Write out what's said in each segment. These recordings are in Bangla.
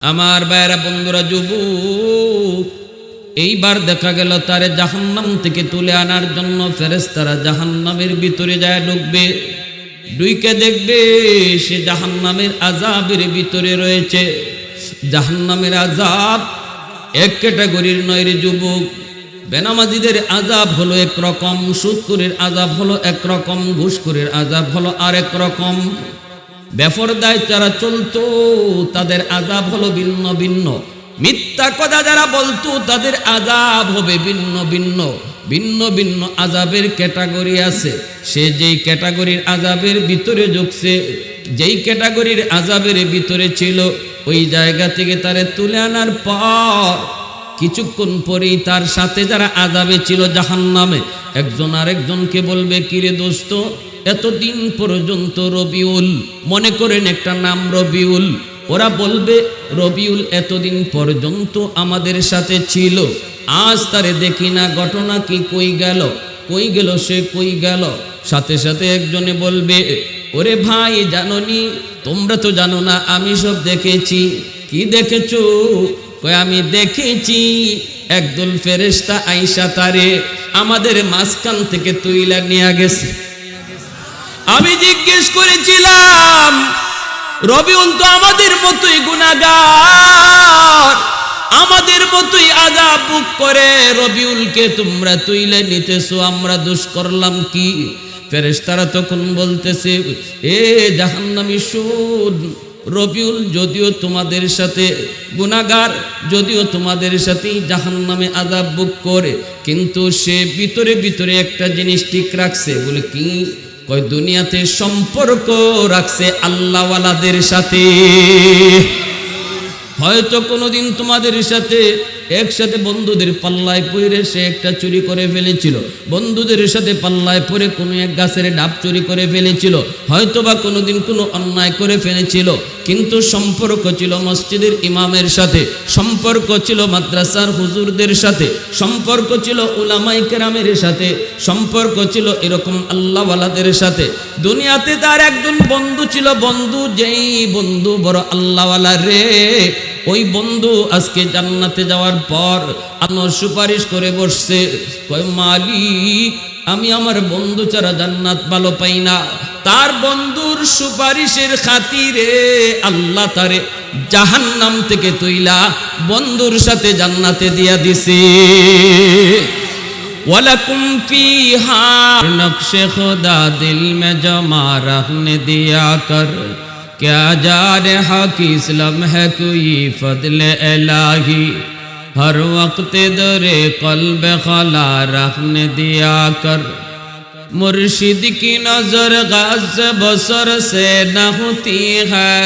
আমার ভাইরা বন্ধুরা, যুবক এইবার দেখা গেল তারে জাহান্নাম থেকে তুলে আনার জন্য ফেরেশতারা জাহান্নামের ভিতরে যায় ঢুকবে। ঢুকে দেখবে সে জাহান্নামের আযাবের ভিতরে রয়েছে। জাহান্নামের আযাব এক ক্যাটাগরির নয় রে যুবক। বেনামাজিদের আযাব হলো একরকম, সুদখোরের আযাব হলো একরকম, ঘুষখোরের আযাব হলো আরেক রকম। বেপরদায় যারা চলতো তাদের আযাব হলো ভিন্ন ভিন্ন। মিথ্যা কথা যারা বলতো তাদের আযাব হবে ভিন্ন ভিন্ন। ভিন্ন ভিন্ন আযাবের ক্যাটাগরি আছে। সে যেই ক্যাটাগরির আযাবের ভিতরে ঢুকছে, যেই ক্যাটাগরির আযাবের ভিতরে ছিল, ওই জায়গা থেকে তারে তুলে আনার পর কিছুক্ষণ পরেই তার সাথে যারা আযাবে ছিল জাহান্নামে, একজন আরেকজনকে বলবে, কিরে দোস্ত, এতদিন পর্যন্ত রবিউল, মনে করেন একটা নাম রবিউল, ওরা বলবে রবিউল এতদিন পর্যন্ত আমাদের সাথে ছিল, আজ তারে দেখি না, ঘটনা কি, কই গেল, কই গেল, সে কই গেল। সাথে সাথে একজনে বলবে, ওরে ভাই জানোনি, তোমরা তো জানো না, আমি সব দেখেছি। কি দেখেছো? কই আমি দেখেছি একদল ফেরেশতা আইসা তারে আমাদের মাঝখান থেকে তুইলা নিয়ে গেছে। আমি জিজ্ঞেস করেছিলাম, রবিউল তো আমাদের মতোই গুনাহগার, আমাদের মতোই আযাব ভোগ করে, রবিউলকে তোমরা তুইলে নিতেছো, আমরা দোষ করলাম কি? ফেরেশতারা তখন বলতেছে, এ জাহান্নামী শুন, রবিউল যদিও তোমাদের সাথে গুনাহগার, যদিও তোমাদের সাথেই জাহান্নামে আযাব ভোগ করে, কিন্তু সে ভিতরে ভিতরে একটা জিনিস ঠিক রাখছে। বলে কি? কয় দুনিয়াতে সম্পর্ক রাখছে আল্লাহওয়ালাদের সাথে। হয়তো কোনোদিন তোমাদের সাথে একসাথে বন্ধুদের পাল্লায় পড়ে সে একটা চুরি করে ফেলেছিল, বন্ধুদের সাথে পাল্লায় পড়ে কোনো এক গাছের ডাব চুরি করে ফেলেছিল, হয়তোবা কোনোদিন কোনো অন্যায় করে ফেলেছিল, কিন্তু সম্পর্ক ছিল মসজিদের ইমামের সাথে, সম্পর্ক ছিল মাদ্রাসার হুজুরদের সাথে, সম্পর্ক ছিল উলামায়ে কেরামের সাথে, সম্পর্ক ছিল এরকম আল্লাহওয়ালাদের সাথে। দুনিয়াতে তার একজন বন্ধু ছিল, বন্ধু যেই বন্ধু বড় আল্লাহওয়ালা রে, ওই বন্ধু আজকে জান্নাতে যাওয়ার পর আমার সুপারিশ করে বসছে। কয় মালিক, আমি আমার বন্ধু ছাড়া জান্নাত ভালো পাই না। তার বন্ধুর সুপারিশের খাতিরে আল্লাহ তারে জাহান্নাম থেকে তুইলা বন্ধুর সাথে জান্নাতে দিয়া দিছে। ওয়ালাকুম ফিহা নকশে খুদা দিল মে জমা রাখনে দিয়া কর, क्या जा रहा कि इस्लाम है कोई फضل इलाही, हर वक्त दरे कल्ब खला रखने दिया कर, मुर्शिद की नजर गाज़ बसर से न होती है,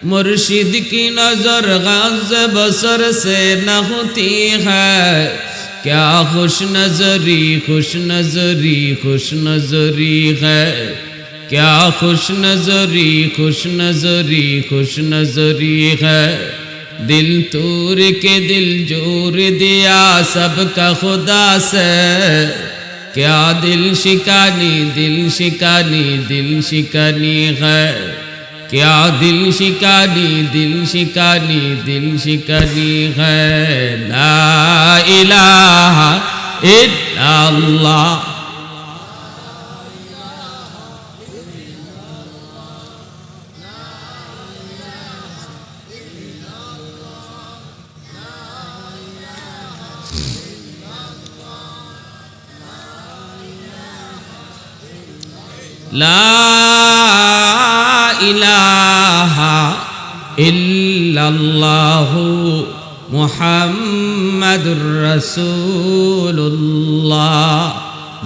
मुर्शिद की नजर गाज़ बसर से न होती है, क्या खुश नजरी खुश नजरी खुश नजरी है, क्या खुश नजरी खुश नजरी खुश नजरी है, दिल तोड़ के दिल जोड़ दिया सबका खुदा से, क्या दिल शिकानी दिल शिकानी दिल शिकानी है, क्या दिल शिकानी दिल शिकानी दिल शिकानी है, ला इलाहा इल्लल्लाह। লা ইলাহা ইল্লাল্লাহু মুহাম্মাদুর রাসূলুল্লাহ।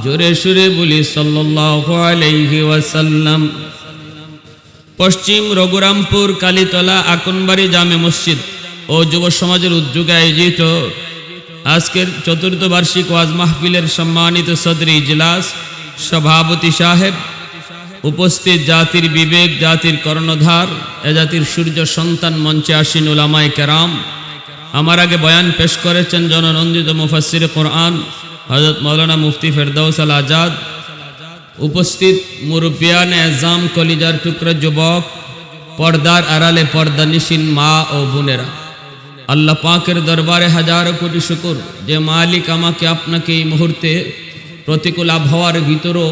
জোরে সুরে বলি সাল্লাল্লাহু আলাইহি ওয়াসাল্লাম। পশ্চিম রঘুরামপুর কালীতলা আকনবাড়ি জামে মসজিদ ও যুব সমাজের উদ্যোগে আয়োজিত আজকের চতুর্থ বার্ষিক ওয়াজ মাহফিলের সম্মানিত সদরি ইজলাস, সভাপতি সাহেব, উপস্থিত জাতির বিবেক, জাতির কর্ণধার, এ জাতির সূর্য সন্তান, মঞ্চে আসীন উলামায়ে কেরাম, আমার আগে বয়ান পেশ করেছেন জননন্দিত মুফাসসিরে কোরআন হযরত মাওলানা মুফতি ফেরদৌস আল আজাদ, উপস্থিত মুরব্বিয়ানে আজম, কলিজার টুকরা যুবক, পর্দার আড়ালে পর্দানিশীন মা ও বোনেরা, আল্লাহ পাকের দরবারে হাজারো কোটি শুকর যে মালিক আমাকে আপনাকে এই মুহূর্তে প্রতিকূল আবহাওয়ার ভিতরেও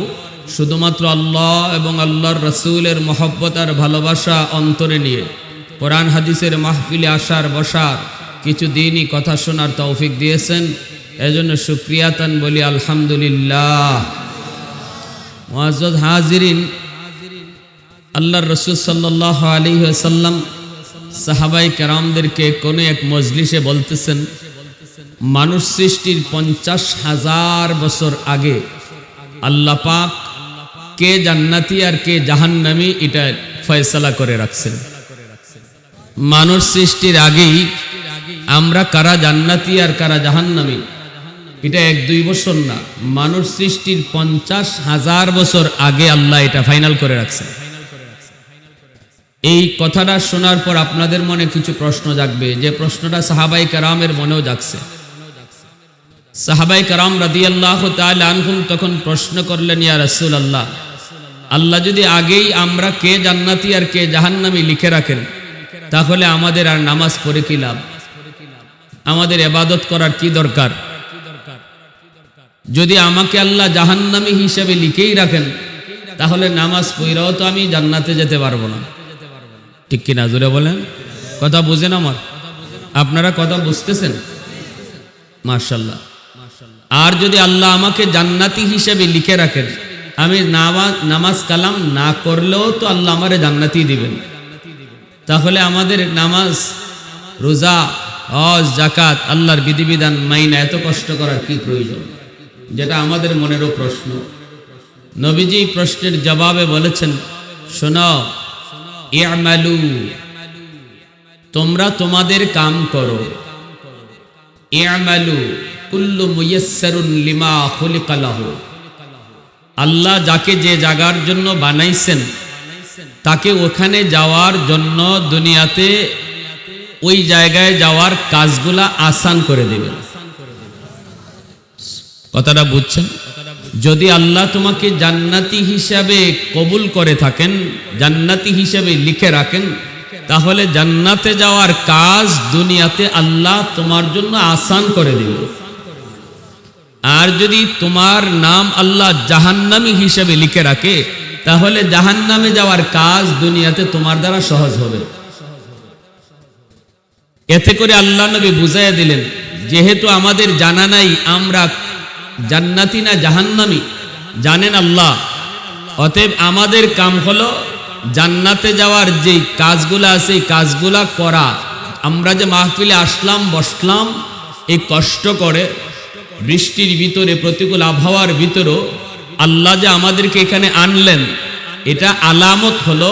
শুধুমাত্র আল্লাহ এবং আল্লাহর রসুলের মহব্বত আর ভালোবাসা অন্তরে নিয়ে কোরআন হাদিসের মাহফিলে আসার বসার কিছু দিনই কথা শোনার তৌফিক দিয়েছেন। এজন্য শুকরিয়াতান বলি আলহামদুলিল্লাহ। মুআজ্জাজ হাজিরিন, আল্লাহর রসুল সাল্লাল্লাহু আলাইহি ওয়াসাল্লাম সাহাবাই কেরামদেরকে কোনো এক মজলিসে বলতেছেন, মানুষ সৃষ্টির 50,000 বছর আগে আল্লাহ পাক কে জান্নাতি আর কে জাহান্নামী এটা ফয়সালা করে রাখছেন। মানুষ সৃষ্টির আগেই আমরা কারা জান্নাতি আর কারা জাহান্নামী এটা 1-2 বছর না, মানুষ সৃষ্টির 50,000 বছর আগে আল্লাহ এটা ফাইনাল করে রাখছেন। এই কথাটা শোনার পর আপনাদের মনে কিছু প্রশ্ন জাগবে, যে প্রশ্নটা সাহাবাই কেরামের মনেও জাগছে। সাহাবাই কেরাম রাদিয়াল্লাহু তাআলা আনহুম তখন প্রশ্ন করলেন, ইয়া রাসূলুল্লাহ, আল্লাহ যদি আগেই আমরা কে জান্নাতি আর কে জাহান্নামী লিখে রাখেন, তাহলে আমাদের আর নামাজ পড়ে কি লাভ? আমাদের ইবাদত করার কি দরকার? যদি আমাকে আল্লাহ জাহান্নামী হিসেবে লিখেই রাখেন, তাহলে নামাজ পড়াও তো আমি জান্নাতে যেতে পারবো না। ঠিক কিনা জোরে বলেন? কথা বুঝেন আমার? আপনারা কথা বুঝতেছেন? মাশাআল্লাহ। আর যদি আল্লাহ আমাকে জান্নাতি হিসেবে লিখে রাখেন, আমি নামাজ কালাম না করলেও তো আল্লাহ আমারে জান্নাতি দিবেন। তাহলে আমাদের নামাজ, রোজা, হজ, যাকাত, আল্লাহর বিধিবিধান মাইনা এত কষ্ট করার কি প্রয়োজন? যেটা আমাদের মনেরও প্রশ্ন। নবীজি প্রশ্নের জবাবে বলেছেন, শোনো, ইআমালু, তোমরা তোমাদের কাম করো। ইআমালু কুল্লু মুয়াসসারুন লিমা খুলিকা লাহু, আল্লাহ যাকে যে জায়গার জন্য বানাইছেন তাকে ওখানে যাওয়ার জন্য দুনিয়াতে ওই জায়গায় যাওয়ার কাজগুলা আসান করে দেবেন। কথাটা বুঝছেন? যদি আল্লাহ তোমাকে জান্নাতি হিসাবে কবুল করে থাকেন, জান্নাতি হিসাবে লিখে রাখেন, তাহলে জান্নাতে যাওয়ার কাজ দুনিয়াতে আল্লাহ তোমার জন্য আসান করে দিবেন। আর যদি তোমার নাম আল্লাহ জাহান্নামী হিসেবে লিখে রাখে, তাহলে জাহান্নামে যাওয়ার কাজ দুনিয়াতে তোমার দ্বারা সহজ হবে। এতে করে আল্লাহ নবী বুঝাইয়া দিলেন, যেহেতু আমাদের জানা নাই আমরা জান্নাতি না জাহান্নামী, জানেন আল্লাহ, অতএব আমাদের কাম হলো জান্নাতে যাওয়ার যে কাজগুলা আছে এই কাজগুলা করা। আমরা যে মাহফিলে আসলাম, বসলাম, এই কষ্ট করে বৃষ্টির ভিতরে, প্রতিকূল আবহাওয়ার ভিতরেও আল্লাহ যে আমাদেরকে এখানে আনলেন, এটা আলামত হলো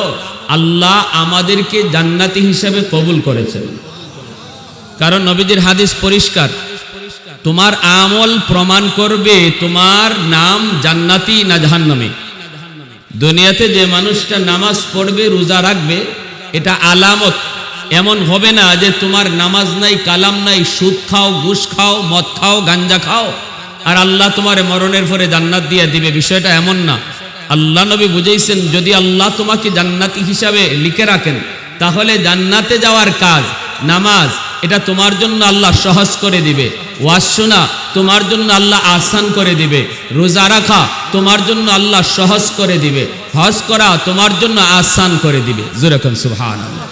আল্লাহ আমাদেরকে জান্নাতি হিসাবে কবুল করেছেন। কারণ নবীজির হাদিস পরিষ্কার, তোমার আমল প্রমাণ করবে তোমার নাম জান্নাতি না জাহান্নামী। দুনিয়াতে যে মানুষটা নামাজ পড়বে, রোজা রাখবে, এটা আলামত। এমন হবে না যে তোমার নামাজ নাই, কালাম নাই, সুদ খাও, ঘুষ খাও, মদ খাও, গাঞ্জা খাও, আর আল্লাহ তোমার মরণের পরে জান্নাত দিয়ে দিবে। বিষয়টা এমন না। আল্লাহ নবী বুঝাইছেন, যদি আল্লাহ তোমাকে জান্নাতি হিসাবে লিখে রাখেন, তাহলে জান্নাতে যাওয়ার কাজ, নামাজ, এটা তোমার জন্য আল্লাহ সহজ করে দিবে। ওয়াজ শোনা তোমার জন্য আল্লাহ আসান করে দিবে। রোজা রাখা তোমার জন্য আল্লাহ সহজ করে দিবে। হজ করা তোমার জন্য আসান করে দিবে। যেরকম সুবহানাল্লাহ।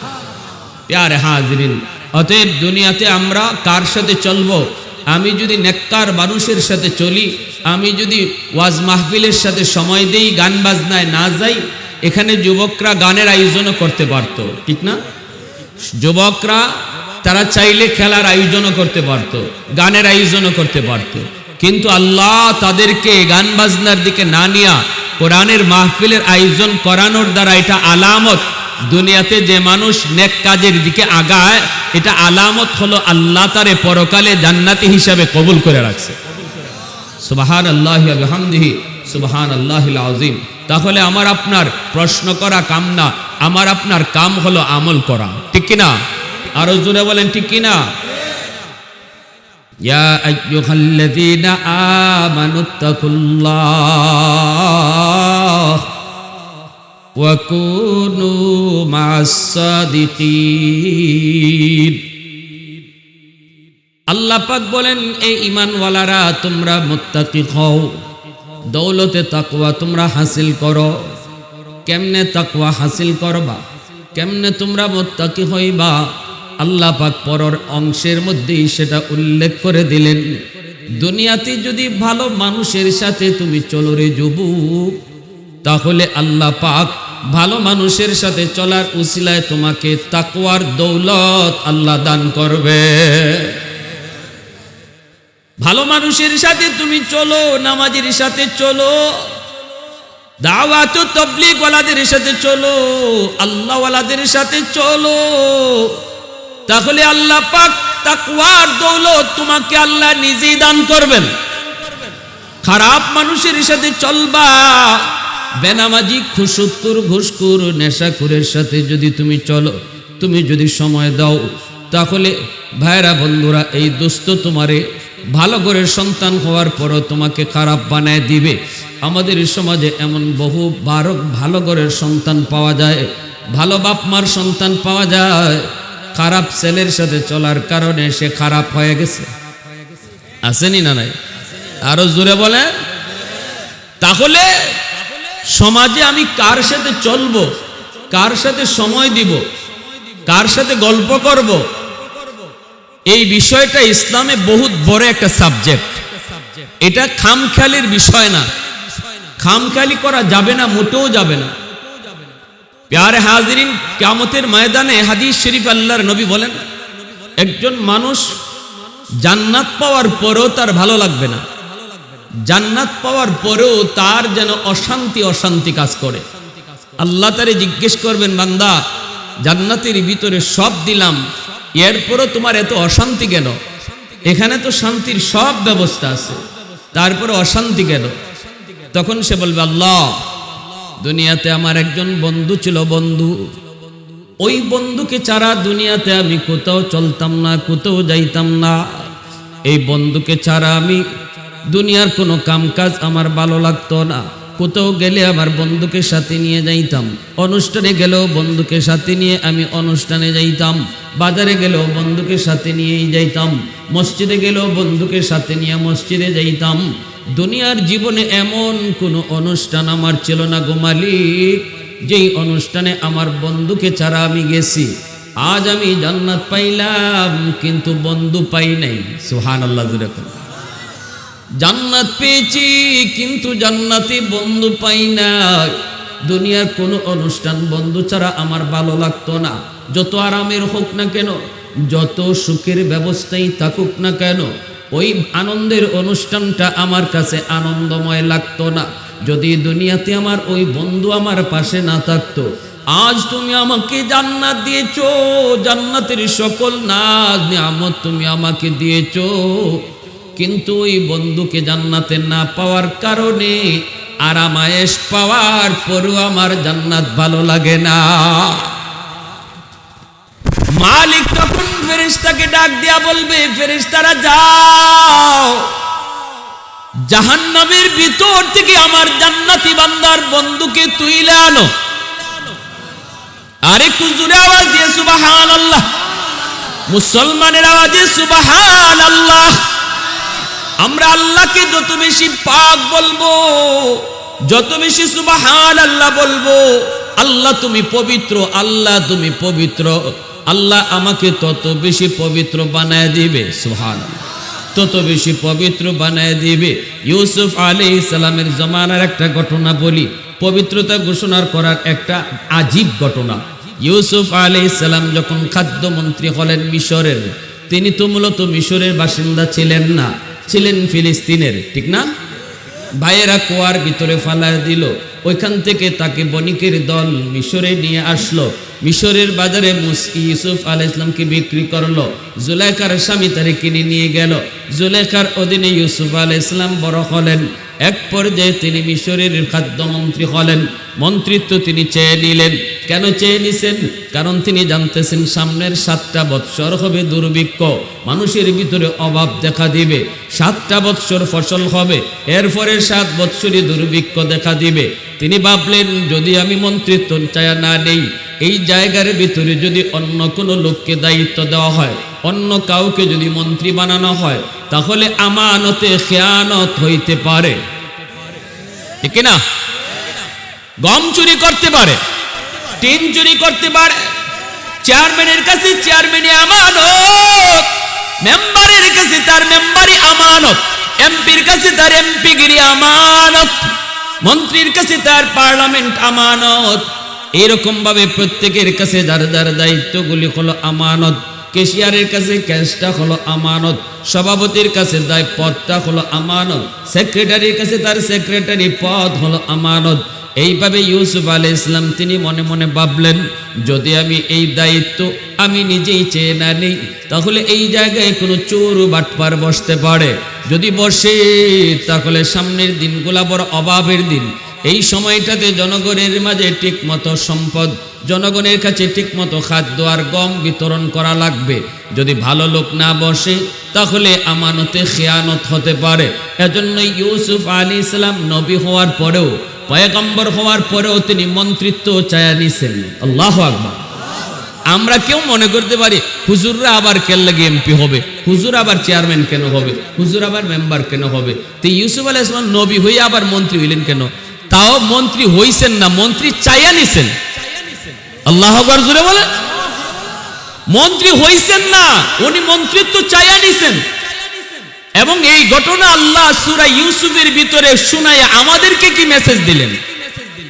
প্যারে হাজিরিন, অতএব দুনিয়াতে আমরা কার সাথে চলবো? আমি যদি নেককার মানুষের সাথে চলি, আমি যদি ওয়াজ মাহফিলের সাথে সময় দেই, গান বাজনায় না যাই, এখানে যুবকরা গানের আয়োজনও করতে পারতো, ঠিক না? যুবকরা তারা চাইলে খেলার আয়োজনও করতে পারত, গানের আয়োজনও করতে পারত, কিন্তু আল্লাহ তাদেরকে গান বাজনার দিকে না নিয়া কোরআনের মাহফিলের আয়োজন করানোর দ্বারা এটা আলামত, দুনিয়াতে যে মানুষ নেক কাজের দিকে আগায়, এটা আলামত হলো আল্লাহ তারে পরকালে জান্নাতি হিসাবে কবুল করে রাখছে। সুবহানাল্লাহি ওয়া বিহামদিহি সুবহানাল্লাহিল আযীম। তাহলে আমার আপনার প্রশ্ন করা কাম না, আমার আপনার কাম হলো আমল করা, ঠিক কিনা? আরো জোরে বলেন, ঠিক কিনা? ইয়া আইয়ুহাল্লাযীনা আমানুত্তাকুল্লাহ ওয়াকুনু মা'আস সাদিকিন। আল্লাহ পাক বলেন, এই ঈমানওয়ালারা তোমরা মুত্তাকি হও, দৌলতে তাকওয়া তোমরা হাসিল করো। কেমনে তাকওয়া হাসিল করবা, কেমনে তোমরা মুত্তাকি হইবা, আল্লাহ পাক পরের অংশের মধ্যেই সেটা উল্লেখ করে দিলেন। দুনিয়াতে যদি ভালো মানুষের সাথে তুমি চলো রে যুবক, তাহলে আল্লাহ পাক ভালো মানুষের সাথে চলার উসিলায় তোমাকে তাকওয়ার দৌলত আল্লাহ দান করবে। ভালো মানুষের সাথে তুমি চলো, নামাজের সাথে চলো, দাওয়াত ও তাবলীগ ওয়ালাদের সাথে চলো, আল্লাহ ওয়ালাদের সাথে চলো, তাহলে আল্লাহ পাক তাকওয়ার দৌলত তোমাকে আল্লাহ নিজেই দান করবেন। খারাপ মানুষের সাথে চলবা, বেনামাজি, খুসুতকুর, ঘুষখোর, নেশাখোরের সাথে যদি তুমি চলো, তুমি যদি সময় দাও, তাহলে ভাইরা বন্ধুরা, এই দোস্ত তোমারে ভালো ঘরের সন্তান হওয়ার পরও তোমাকে খারাপ বানায় দিবে। আমাদের সমাজে এমন বহু ভালো ঘরের সন্তান পাওয়া যায়, ভালো বাপ মার সন্তান পাওয়া যায়, খারাপ ছেলের সাথে চলার কারণে সে খারাপ হয়ে গেছে। আসেনি না নাই? আরো জোরে বলে। তাহলে সমাজে আমি কার সাথে চলবো, কার সাথে সময় দিব, কার সাথে গল্প করব, এই বিষয়টা ইসলামে বহুত বড় একটা সাবজেক্ট। এটা খামখেয়ালির বিষয় না, খামখেয়ালি করা যাবে না, মোটেও যাবে না। প্যারে হাজিরিন, কিয়ামতের ময়দানে হাদিস শরীফ আল্লাহর নবী বলেন, একজন মানুষ জান্নাত পাওয়ার পরেও তার ভালো লাগবে না, জান্নাত পাওয়ার পরেও তার যেন অশান্তি অশান্তি কাজ করে। আল্লাহ তারে জিজ্ঞেস করবেন, বান্দা, জান্নাতের ভিতরে সব দিলাম, এরপরও তোমার এত অশান্তি কেন? এখানে তো শান্তির সব ব্যবস্থা আছে, তারপরে অশান্তি কেন? তখন সে বলবে, আল্লাহ, দুনিয়াতে আমার একজন বন্ধু ছিল, বন্ধু, ওই বন্ধুকে ছাড়া দুনিয়াতে আমি কোথাও চলতাম না, কোথাও যাইতাম না। এই বন্ধুকে ছাড়া আমি দুনিয়ার কোনো কামকাজ আমার ভালো লাগতো না। কোথাও গেলে আমার বন্ধুকে সাথে নিয়ে যাইতাম, অনুষ্ঠানে গেলেও বন্ধুকে সাথে নিয়ে আমি অনুষ্ঠানে যাইতাম, বাজারে গেলেও বন্ধুকে সাথে নিয়েই যাইতাম, মসজিদে গেলেও বন্ধুকে সাথে নিয়ে মসজিদে যাইতাম। দুনিয়ার জীবনে এমন কোনো অনুষ্ঠান আমার ছিল না গো মালিক, যেই অনুষ্ঠানে আমার বন্ধুকে ছাড়া আমি গেছি। আজ আমি জান্নাত পাইলাম, কিন্তু বন্ধু পাই নাই। সুবহানাল্লাহ। জান্নাত পেয়েছি, কিন্তু জান্নাতে বন্ধু পাই না। দুনিয়ার কোনো অনুষ্ঠান বন্ধু ছাড়া আমার ভালো লাগতো না। যত আরামের হোক না কেন, যত সুখের ব্যবস্থাই থাকুক না কেন, ওই আনন্দের অনুষ্ঠানটা আমার কাছে আনন্দময় লাগতো না যদি দুনিয়াতে আমার ওই বন্ধু আমার পাশে না থাকতো। আজ তুমি আমাকে জান্নাত দিয়েছো, জান্নাতের সকল নাজ নিয়ামত তুমি আমাকে দিয়েছো, কিন্তু ওই বন্ধুকে জান্নাতে না পাওয়ার কারণে আরামায়েশ পাওয়ার পরও আমার জান্নাত ভালো লাগে না। মালিক তখন ফেরেশতাকে ডাক দিয়া বলবে, ফেরেশতারা যাও, জাহান্নামের ভিতর থেকে আমার জান্নাতি বান্দার বন্ধুকে তুইলে আনো। আরেকটু জোরে আওয়াজ দিয়ে সুবহানাল্লাহ। মুসলমানের আওয়াজে সুবহানাল্লাহ। আমরা আল্লাহকে যত বেশি পাক বলবো, যত বেশি সুবহানাল্লাহ বলবো, আল্লাহ তুমি পবিত্র, আল্লাহ তুমি পবিত্র, আল্লাহ আমাকে তত বেশি পবিত্র বানায় দিবে। সুবহানাল্লাহ। তত বেশি পবিত্র বানায় দিবে। ইউসুফ আলাইহিস সালামের জমানার একটা ঘটনা বলি, পবিত্রতা ঘোষণা করার একটা আজীব ঘটনা। ইউসুফ আলাইহিস সালাম যখন খাদ্যমন্ত্রী হলেন মিশরের, তিনি তো মূলত মিশরের বাসিন্দা ছিলেন না, ছিলেন ফিলিস্তিনের, ঠিক না? ভাইয়েরা কুয়ার ভিতরে ফালায় দিল, ওইখান থেকে তাকে বণিকের দল মিশরে নিয়ে আসলো। মিশরের বাজারে ইউসুফ আলাইহিস সালামকে বিক্রি করলো। জুলাইখার স্বামী তারে কিনে নিয়ে গেল। জুলাইখার অধীনে ইউসুফ আলাইহিস সালাম বড় হলেন। এক পর্যায়ে তিনি মিশরের খাদ্যমন্ত্রী হলেন, মন্ত্রিত্ব তিনি চেয়ে নিলেন। কেন চেয়ে নিছেন? কারণ তিনি জানতেছেন সামনের 7টা বৎসর হবে দুর্ভিক্ষ, মানুষের ভিতরে অভাব দেখা দিবে। 7টা বৎসর ফসল হবে, এরপরে 7 বৎসরই দুর্ভিক্ষ দেখা দিবে। তিনি ভাবলেন যদি আমি মন্ত্রিত্ব চায়া না নেই, এই জায়গার ভিতরে যদি অন্য কোনো লোককে দায়িত্ব দেওয়া হয়, অন্য কাউকে যদি মন্ত্রী বানানো হয়, তাহলে আমানতে খেয়ানত হইতে পারে, ঠিক না? গম চুরি করতে পারে, টিন চুরি করতে পারে। চেয়ারম্যানের কাছে চেয়ারম্যানই আমানত, মেম্বারের কাছে তার মেম্বারই আমানত, এমপির কাছে তার এমপিগিরি আমানত, মন্ত্রীর কাছে তার পার্লামেন্ট আমানত। এরকম ভাবে প্রত্যেকের কাছে যার যার দায়িত্বগুলি হলো আমানত। ক্যাশিয়ারের কাছে ক্যাশটা হলো আমানত, সভাপতির কাছে দায় পদটা হলো আমানত, সেক্রেটারির কাছে তার সেক্রেটারি পদ হলো আমানত। এইভাবে ইউসুফ আলাইহিস সালাম তিনি মনে মনে ভাবলেন যদি আমি এই দায়িত্ব আমি নিজেই চেয়ে না নিই, তাহলে এই জায়গায় কোনো চোর বাটপার বসতে পারে। যদি বসে তাহলে সামনের দিনগুলা বড় অভাবের দিন। এই সময়টাতে জনগণের মাঝে ঠিকমতো সম্পদ, জনগণের কাছে ঠিকমতো খাদ্য আর গম বিতরণ করা লাগবে। যদি ভালো লোক না বসে তাহলে আমানতে খেয়ানত হতে পারে। এজন্য ইউসুফ আলাইহিস সালাম নবী হওয়ার পরেও, পয়গম্বর হওয়ার পরেও তিনি মন্ত্রিত্ব চায়া নিছেন। আল্লাহু আকবার। আমরা কেউ মনে করতে পারি হুজুররা আবার কেন লাগে এমপি হবে, হুজুর আবার চেয়ারম্যান কেন হবে, হুজুর আবার মেম্বার কেন হবে। তো ইউসুফ আলাইহিস সালাম নবী হয়ে আবার মন্ত্রী হইলেন কেন? তাও মন্ত্রী হইছেন না, মন্ত্রী চাইয়া নিছেন। আল্লাহু আকবার জোরে বলে। মন্ত্রী হইছেন না, উনি মন্ত্রিত্ব চাইয়া নিছেন। এবং এই ঘটনা আল্লাহ সূরা ইউসুফের ভিতরে শুনায় আমাদেরকে কি মেসেজ দিলেন?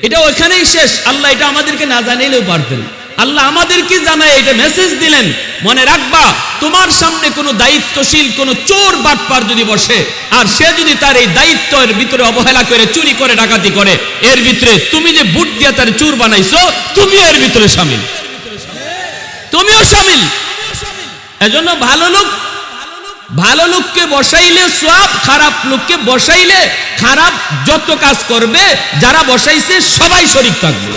এটা ওখানেই শেষ। আল্লাহ এটা আমাদেরকে না জানাইলেও পারতেন। আল্লাহ আমাদেরকে জানায় এটা মেসেজ দিলেন, মনে রাখবা তোমার সামনে কোনো দায়িত্বশীল কোনো চোর বাটপার যদি বসে, আর সে যদি তার এই দায়িত্বের ভিতরে অবহেলা করে, চুরি করে, ডাকাতি করে, এর ভিতরে তুমি যে বুট দিয়া তার চোর বানাইছো, তুমিও এর ভিতরে শামিল, তুমিও শামিল। এজন্য ভালো লোককে বসাইলে সওয়াব, খারাপ লোককে বসাইলে খারাপ। যত কাজ করবে যারা বসাইছে সবাই শরীক থাকবে।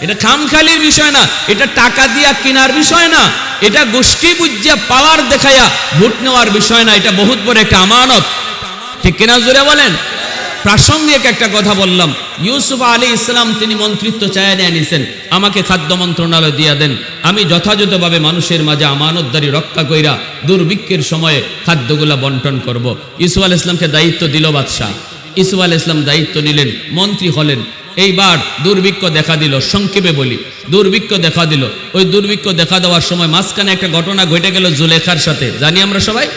এটা খামখালির বিষয় না, এটা টাকা দিয়া কেনার বিষয় না, এটা গোষ্ঠী বুঝিয়া পাওয়ার দেখাইয়া ভোট নেওয়ার বিষয় না। এটা বহুত বড় একটা আমানত, ঠিক কিনা জোরে বলেন। প্রাসঙ্গিক একটা কথা বললাম, ইউসুফ আলাইহিস সালাম তিনি মন্ত্রিত্ব চায়া নিয়ে নিছেন, আমাকে খাদ্য মন্ত্রণালয় দিয়া দেন, আমি যথাযথভাবে মানুষের মাঝে আমানতদারি রক্ষা কইরা দুর্ভিক্ষের সময়ে খাদ্যগুলা বন্টন করব। ইউসুফ আলাইহিস সালামকে দায়িত্ব দিল বাদশাহ। ইউসুফ আলাইহিস সালাম দায়িত্ব নিলেন, মন্ত্রী হলেন। এইবার দুর্ভিক্ষ দেখা দিল, সংক্ষেপে বলি, দুর্ভিক্ষ দেখা দিল। ওই দুর্ভিক্ষ দেখা দেওয়ার সময় মাঝখানে একটা ঘটনা ঘটে গেল জুলেখার সাথে। জানি আমরা সবাই,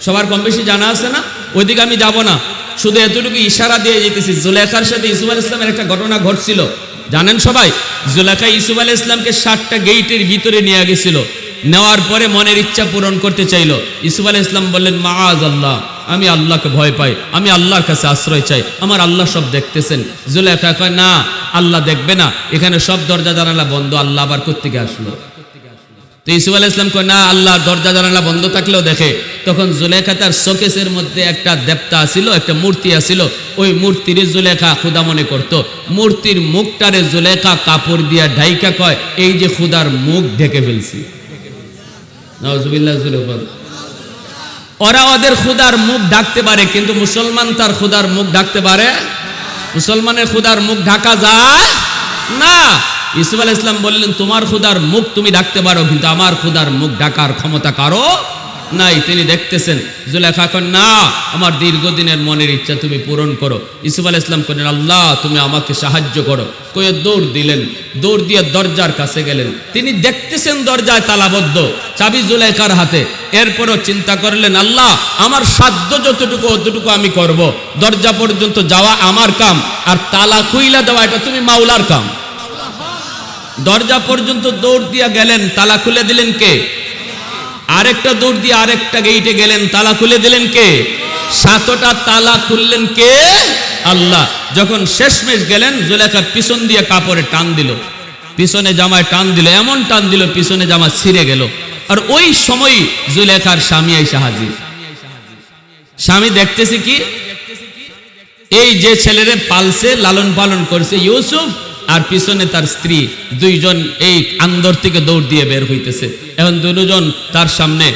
সবার কম বেশি জানা আছে না? ওইদিকে আমি যাব না, শুধু এতটুকু ইশারা দিয়ে যেতেছি। জুলেখার সাথে ইউসুফ আলাইহিস সালামের একটা ঘটনা ঘটছিল, জানেন সবাই। জুলেখা ইউসুফ আলাইহিস সালামকে 7টা গেটের ভিতরে নিয়ে গেছিল। নেওয়ার পরে মনের ইচ্ছা পূরণ করতে চাইল। ইউসুফ আলাইহিস সালাম বললেন, মাআযাল্লাহ, আমি আল্লাহকে ভয় পাই, আমি আল্লাহর কাছে আশ্রয় চাই, আমার আল্লাহ সব দেখতেছেন। জুলেখা কয়, না, আল্লাহ দেখবে না, এখানে সব দরজা জানালা বন্ধ, আল্লাহ আবার কোত্থেকে আসলো? তো ইউসুফ আলাইহিস সালাম কয়, না, আল্লাহ দরজা জানালা বন্ধ থাকলেও দেখে। তখন জুলেখা তার শোকেসের মধ্যে একটা দেবতা ছিল, একটা মূর্তি আছিল, ওই মূর্তির জুলেখা খুদা মনে করত। মূর্তির মুখটারে জুলেখা কাপড় দিয়া ঢাইকা কয়, এই যে খুদার মুখ ঢেকে ফেলছি। নাউজুবিল্লাহ। ওরা ওদের খুদার মুখ ঢাকতে পারে, কিন্তু মুসলমান তার খুদার মুখ ঢাকতে পারে? মুসলমানের খুদার মুখ ঢাকা যায় না। ইউসুফ আলাইহিস সালাম বললেন, তোমার খুদার মুখ তুমি ঢাকতে পারো, কিন্তু আমার খুদার মুখ ঢাকার ক্ষমতা কারো নাই। তিনি দেখতেছেন। জুলেখা কন, না, আমার দীর্ঘদিনের মনের ইচ্ছা তুমি পূরণ করো। ইউসুফ আলাইহিস সালাম করেন, আল্লাহ তুমি আমাকে সাহায্য করো। কয়ে দৌড় দিলেন, দৌড় দিয়ে দরজার কাছে গেলেন। তিনি দেখতেছেন দরজায় তালাবদ্ধ, চাবি জুলেখার হাতে। এরপরও চিন্তা করলেন, আল্লাহ আমার সাধ্য যতটুকু অতটুকু আমি করব। দরজা পর্যন্ত যাওয়া আমার কাম, আর তালা খুইলা দেওয়া এটা তুমি মাওলার কাম। দরজা পর্যন্ত দৌড় দিয়া গেলেন, তালা খুলে দিলেন কে? আরেকটা দৌড় দিয়ে আরেকটা গেইটে গেলেন, তালা খুলে দিলেন কে? 7টা তালা খুললেন কে? আল্লাহ। যখন শেষমেশ গেলেন, জুলেখা পিছন দিয়ে কাপড়ে টান দিল, পিছনে জামায় টান দিল, এমন টান দিল পিছনে জামা ছিঁড়ে গেল। আর ওই সময় জুলেখার স্বামী আইসা হাজির। স্বামী দেখতেছে কি, এই যে ছেলেরে পালছে, লালন পালন করছে ইউসুফ, আর পিছনে তার স্ত্রী, দুইজন এই আন্দর থেকে দৌড় দিয়ে বের হইতেছে। এখন দুজন তার সামনে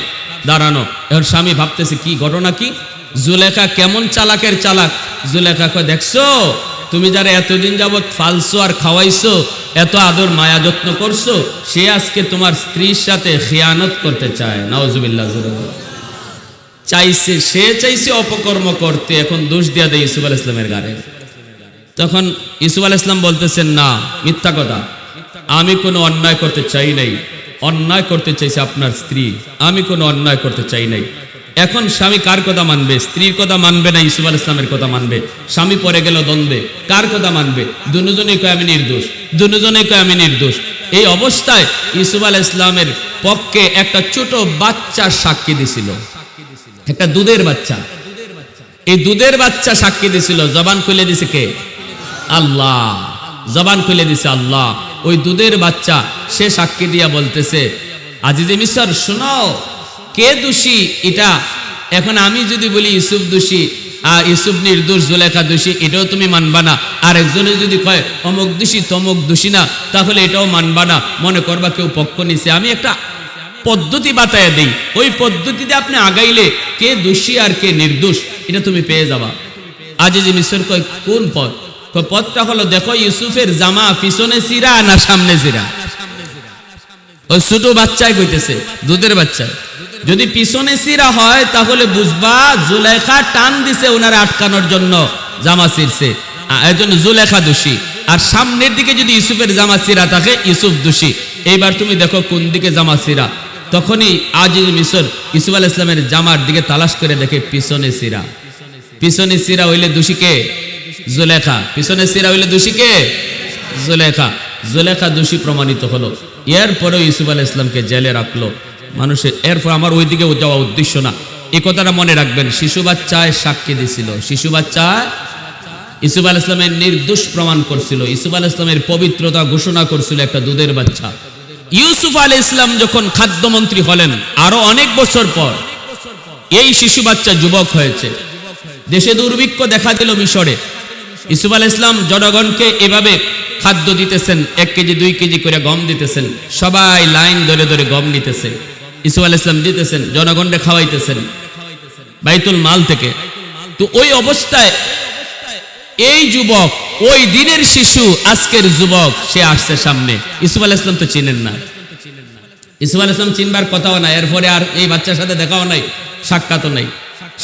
দাঁড়ানো। এখন স্বামী ভাবতেছে কি ঘটনা কি, জুলেখা কেমন চালাকের চালাক। জুলেখা কয়, দেখছো তুমি যারা এতদিন যাবৎ ফালছো আর খাওয়াইছো, এত আদর মায়া যত্ন করছো, সে আজকে তোমার স্ত্রীর সাথে খিয়ানত করতে চায়। নাউজুবিল্লাহ। চাইছে অপকর্ম করতে, এখন দোষ দিয়া দেয় ইউসুফ আলাইহিস সালামের গায়ে। তখন ইউসুফ আলাইহিস সালাম বলতেছেন, না, মিথ্যা কথা, আমি কোনো অন্যায় করতে চাই নাই, অন্যায় করতে চাইছে আপনার স্ত্রী, আমি কোনো অন্যায় করতে চাই নাই। এখন স্বামী কার কথা মানবে? স্ত্রীর কথা মানবে না ইউসুফ আলাইহিস সালামের কথা মানবে? স্বামী পড়ে গেল দ্বন্দ্বে, কার কথা মানবে? দুজনেই কয় আমি নির্দোষ, দুজনেই কয় আমি নির্দোষ। এই অবস্থায় ইউসুফ আলাইহিস সালামের পক্ষে একটা ছোট বাচ্চা সাক্ষী দিছিল, একটা দুধের বাচ্চা। এই দুধের বাচ্চা সাক্ষী দিছিল। জবান খুলে দিছে কে? আল্লাহ। জবান খুলে দিছে আল্লাহ। ওই দুধের বাচ্চা সে সাক্ষী দিয়া বলতেছে, আজিজে মিসর শোনাও, কে দোষী এটা? এখন আমি যদি বলি ইউসুফ দোষী আর ইউসুফ নির্দোষ, জুলেখা দোষী, এটাও তুমি মানবা না। আর একজনে যদি কয় অমুক দোষী তমুক দোষী না, তাহলে এটাও মানবা না, মনে করবা কেউ পক্ষ নিছে। আমি একটা পদ্ধতি বাতায় দেই, ওই পদ্ধতিতে আপনি আগাইলে কে দোষী আর কে নির্দোষ এটা তুমি পেয়ে যাবা। আজিজে মিসর কয় কোন পথ? পথটা হলো, দেখো ইউসুফের জামা পিছনে চিরা না সামনে চিরা? ওই ছোট বাচ্চায় কইতেছে, দুধের বাচ্চা। যদি পিছনে চিরা হয় তাহলে বুঝবা জুলেখা টান দিছে ওনার আটকানোর জন্য, জামা ছিঁড়ছে, এর জন্য জুলেখা দোষী। আর সামনের দিকে যদি ইউসুফের জামা চিরা থাকে, ইউসুফ দোষী। এইবার তুমি দেখো কোন দিকে জামা চিরা। তখনই আজিজ মিসর ইউসুফ আলাইহিস সালামের জামার দিকে তালাশ করে দেখে পিছনে চিরা। পিছনে চিরা হইলে দোষী কে? জুলেখা। পিছনে চিরা হইলে দোষী কে? জুলেখা। জুলেখা দোষী প্রমাণিত হলো। এরপরে ইউসুফ আলাইহিস সালামকে জেলে রাখলো মানুষের। এরপর আমার ওই দিকে যাওয়া উদ্দেশ্য না, এই কথাটা মনে রাখবেন। শিশু বাচ্চায় সাক্ষী দিছিল, শিশু বাচ্চা ইউসুফ আলাইহিস সালামের নির্দোষ প্রমাণ করছিল, ইউসুফ আলাইহিস সালামের পবিত্রতা ঘোষণা করছিল একটা দুধের বাচ্চা। ইউসুফ আলাইহিস সালাম যখন খাদ্যমন্ত্রী হলেন, আরো অনেক বছর পর এই শিশু বাচ্চা যুবক হয়েছে। দেশে দুর্ভিক্ষ দেখা দিল মিশরে। ইউসুফ আলাইহিস সালাম জনগণকে এভাবে খাদ্য দিতেছেন, 1 কেজি 2 কেজি করে গম দিতেছেন, সবাই লাইন ধরে ধরে গম নিতেছে। ইউসুফ আলাইহিস সালাম দিতেছেন, জনগণকে খাওয়াইতেছেন বাইতুল মাল থেকে। তো ওই অবস্থায় এই যুবক, ওই দিনের শিশু, আজকের যুবক, সে আসছে সামনে। ইউসুফ আলাইহিস সালাম তো চিনেন না, ইউসুফ আলাইহিস সালাম চিনবার কথাও না, এরপরে আর এই বাচ্চার সাথে দেখাও নাই, সাক্ষাৎও নাই।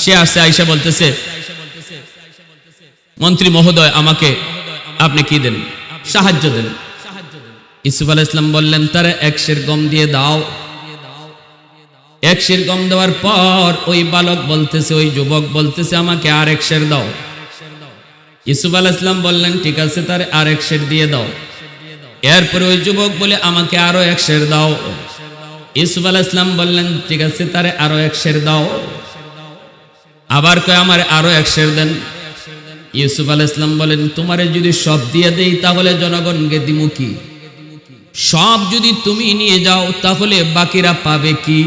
সে আসছে, আয়েশা বলতেছে, মন্ত্রী মহোদয় আমাকে আপনি কি দেন, সাহায্য দেন। ইউসুফ আলাইহিস সালাম বললেন, তারে 1 সের গম দিয়ে দাও। 1 সের গম দেওয়ার পর ওই বালক বলতেছে, ওই যুবক বলতেছে, আমাকে আর 1 সের দাও। ইউসুফ আলাইহিস সালাম বললেন, ঠিক আছে, তারে আর 1 সের দিয়ে দাও। এরপরে ওই যুবক বলে, আমাকে আরো 1 সের দাও। ইউসুফ আলাইহিস সালাম বললেন, ঠিক আছে, তারে আরো 1 সের দাও। আবার কয়, আমার আরো 1 সের দেন। ইউসুফ আলাইহিস সালাম বলেন, তোমারে যদি সব দিয়ে দেই তাহলে জনগণকে দিমু কি? সব যদি তুমি নিয়ে যাও তাহলে বাকিরা পাবে কি?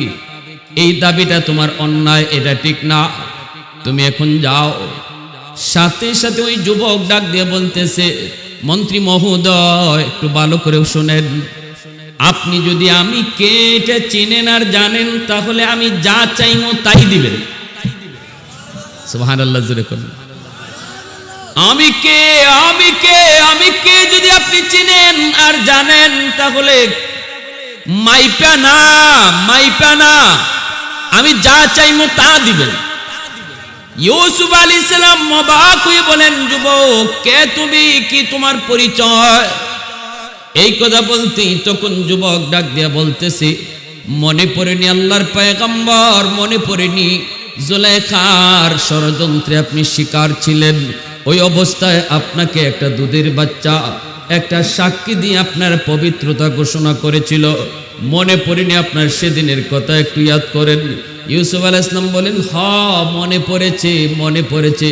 এই দাবিটা তোমার অন্যায়, এটা ঠিক না, তুমি এখন যাও। সাথে সাথে ওই যুবক ডাক দিয়ে বলতেছে, মন্ত্রী মহোদয় একটু ভালো করে শুনেন, আপনি যদি আমি কে এটা চিনেন আর জানেন তাহলে আমি যা চাইমো তাই দিবেন। সুবহানাল্লাহ, জোরে করুন। আমি কে, আমি কে, আমি কে যদি আপনি চিনেন আর জানেন তাহলে মাইপা না, মাইপা না, আমি যা চাইমো তা দিবেন। ইউসুফ আলাইহিস সালাম অবাক হয়ে বলেন, যুবক কে তুমি, কি তোমার পরিচয়? এই কথা বলতেই তখন যুবক ডাক দিয়া বলতেছে, মনে পড়েনি আল্লাহর পয়গম্বর, মনে পড়েনি জুলেখার ষড়যন্ত্রে আপনি শিকার ছিলেন। ওই অবস্থায় আপনাকে একটা দুধের বাচ্চা একটা সাক্ষী দিয়ে আপনার পবিত্রতা ঘোষণা করেছিল। মনে পড়েনি আপনার সেদিনের কথা, একটু ইয়াদ করেন। ইউসুফ আলাইহিস সালাম বলেন, মনে পড়েছে, মনে পড়েছে।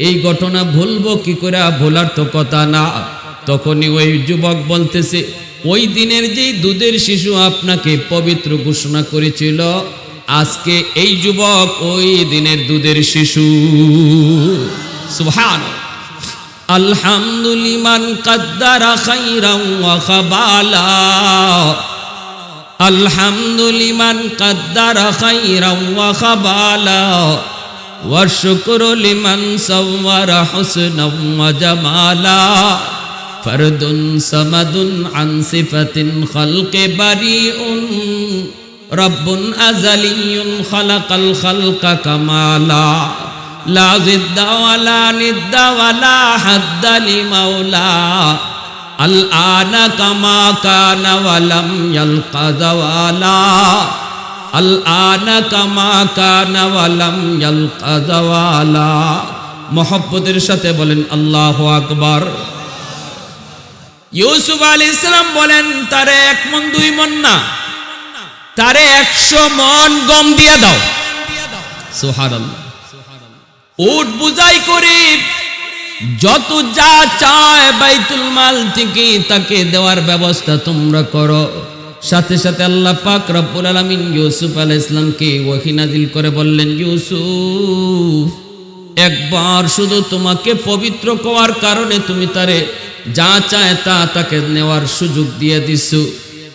এই ঘটনা ভুলবো কি করে? ভোলার তো কথা না। তখনই ওই যুবক বলতেছে, ওই দিনের যেই দুধের শিশু আপনাকে পবিত্র ঘোষণা করেছিল, আজকে এই যুবক ওই দিনের দুধের শিশু। সুবহানাল্লাহ। আলহামদুলিমান কাদ্দারা খাইরান ওয়া খাবালা আলহামদুলিমান কাদ্দারা খাইরান ওয়া খাবালা ওয়া শুকরু লিমান সাওয়ারা হুসনান ওয়া জামালা ফরদুন সামাদুন আন সিফাতিন খালকি বারিউন রব্বুন আযালিয়্যুন খালাকাল খালকা কামালা লা জিদ্দা ওয়ালা নিদ্দা ওয়ালা হাদ্দা লিমাওলা আল আনা কামা কানা ওয়ালাম ইয়ালকা যাওয়ালা আল আনা কামা কানা ওয়ালাম ইয়ালকা যাওয়ালা। মুহাব্বতের সাথে বলেন আল্লাহু আকবার। ইউসুফ আলাইহিস সালাম বলেন তারে 1 মণ 2 মণ না, তারে 100 মণ গম দিয়ে দাও। সুবহানাল্লাহ। উট বুঝাই করে যত যা চায় বাইতুল মাল থেকে তাকে দেওয়ার ব্যবস্থা তোমরা করো। সাথে সাথে আল্লাহ পাক রব্বুল আলামিন ইউসুফ আলাইহিস সালামকে ওহী নাযিল করে বললেন, ইউসুফ একবার শুধু তোমাকে পবিত্র করার কারণে তুমি তারে যা চায় তা তাকে নেওয়ার সুযোগ দিয়ে দিছো।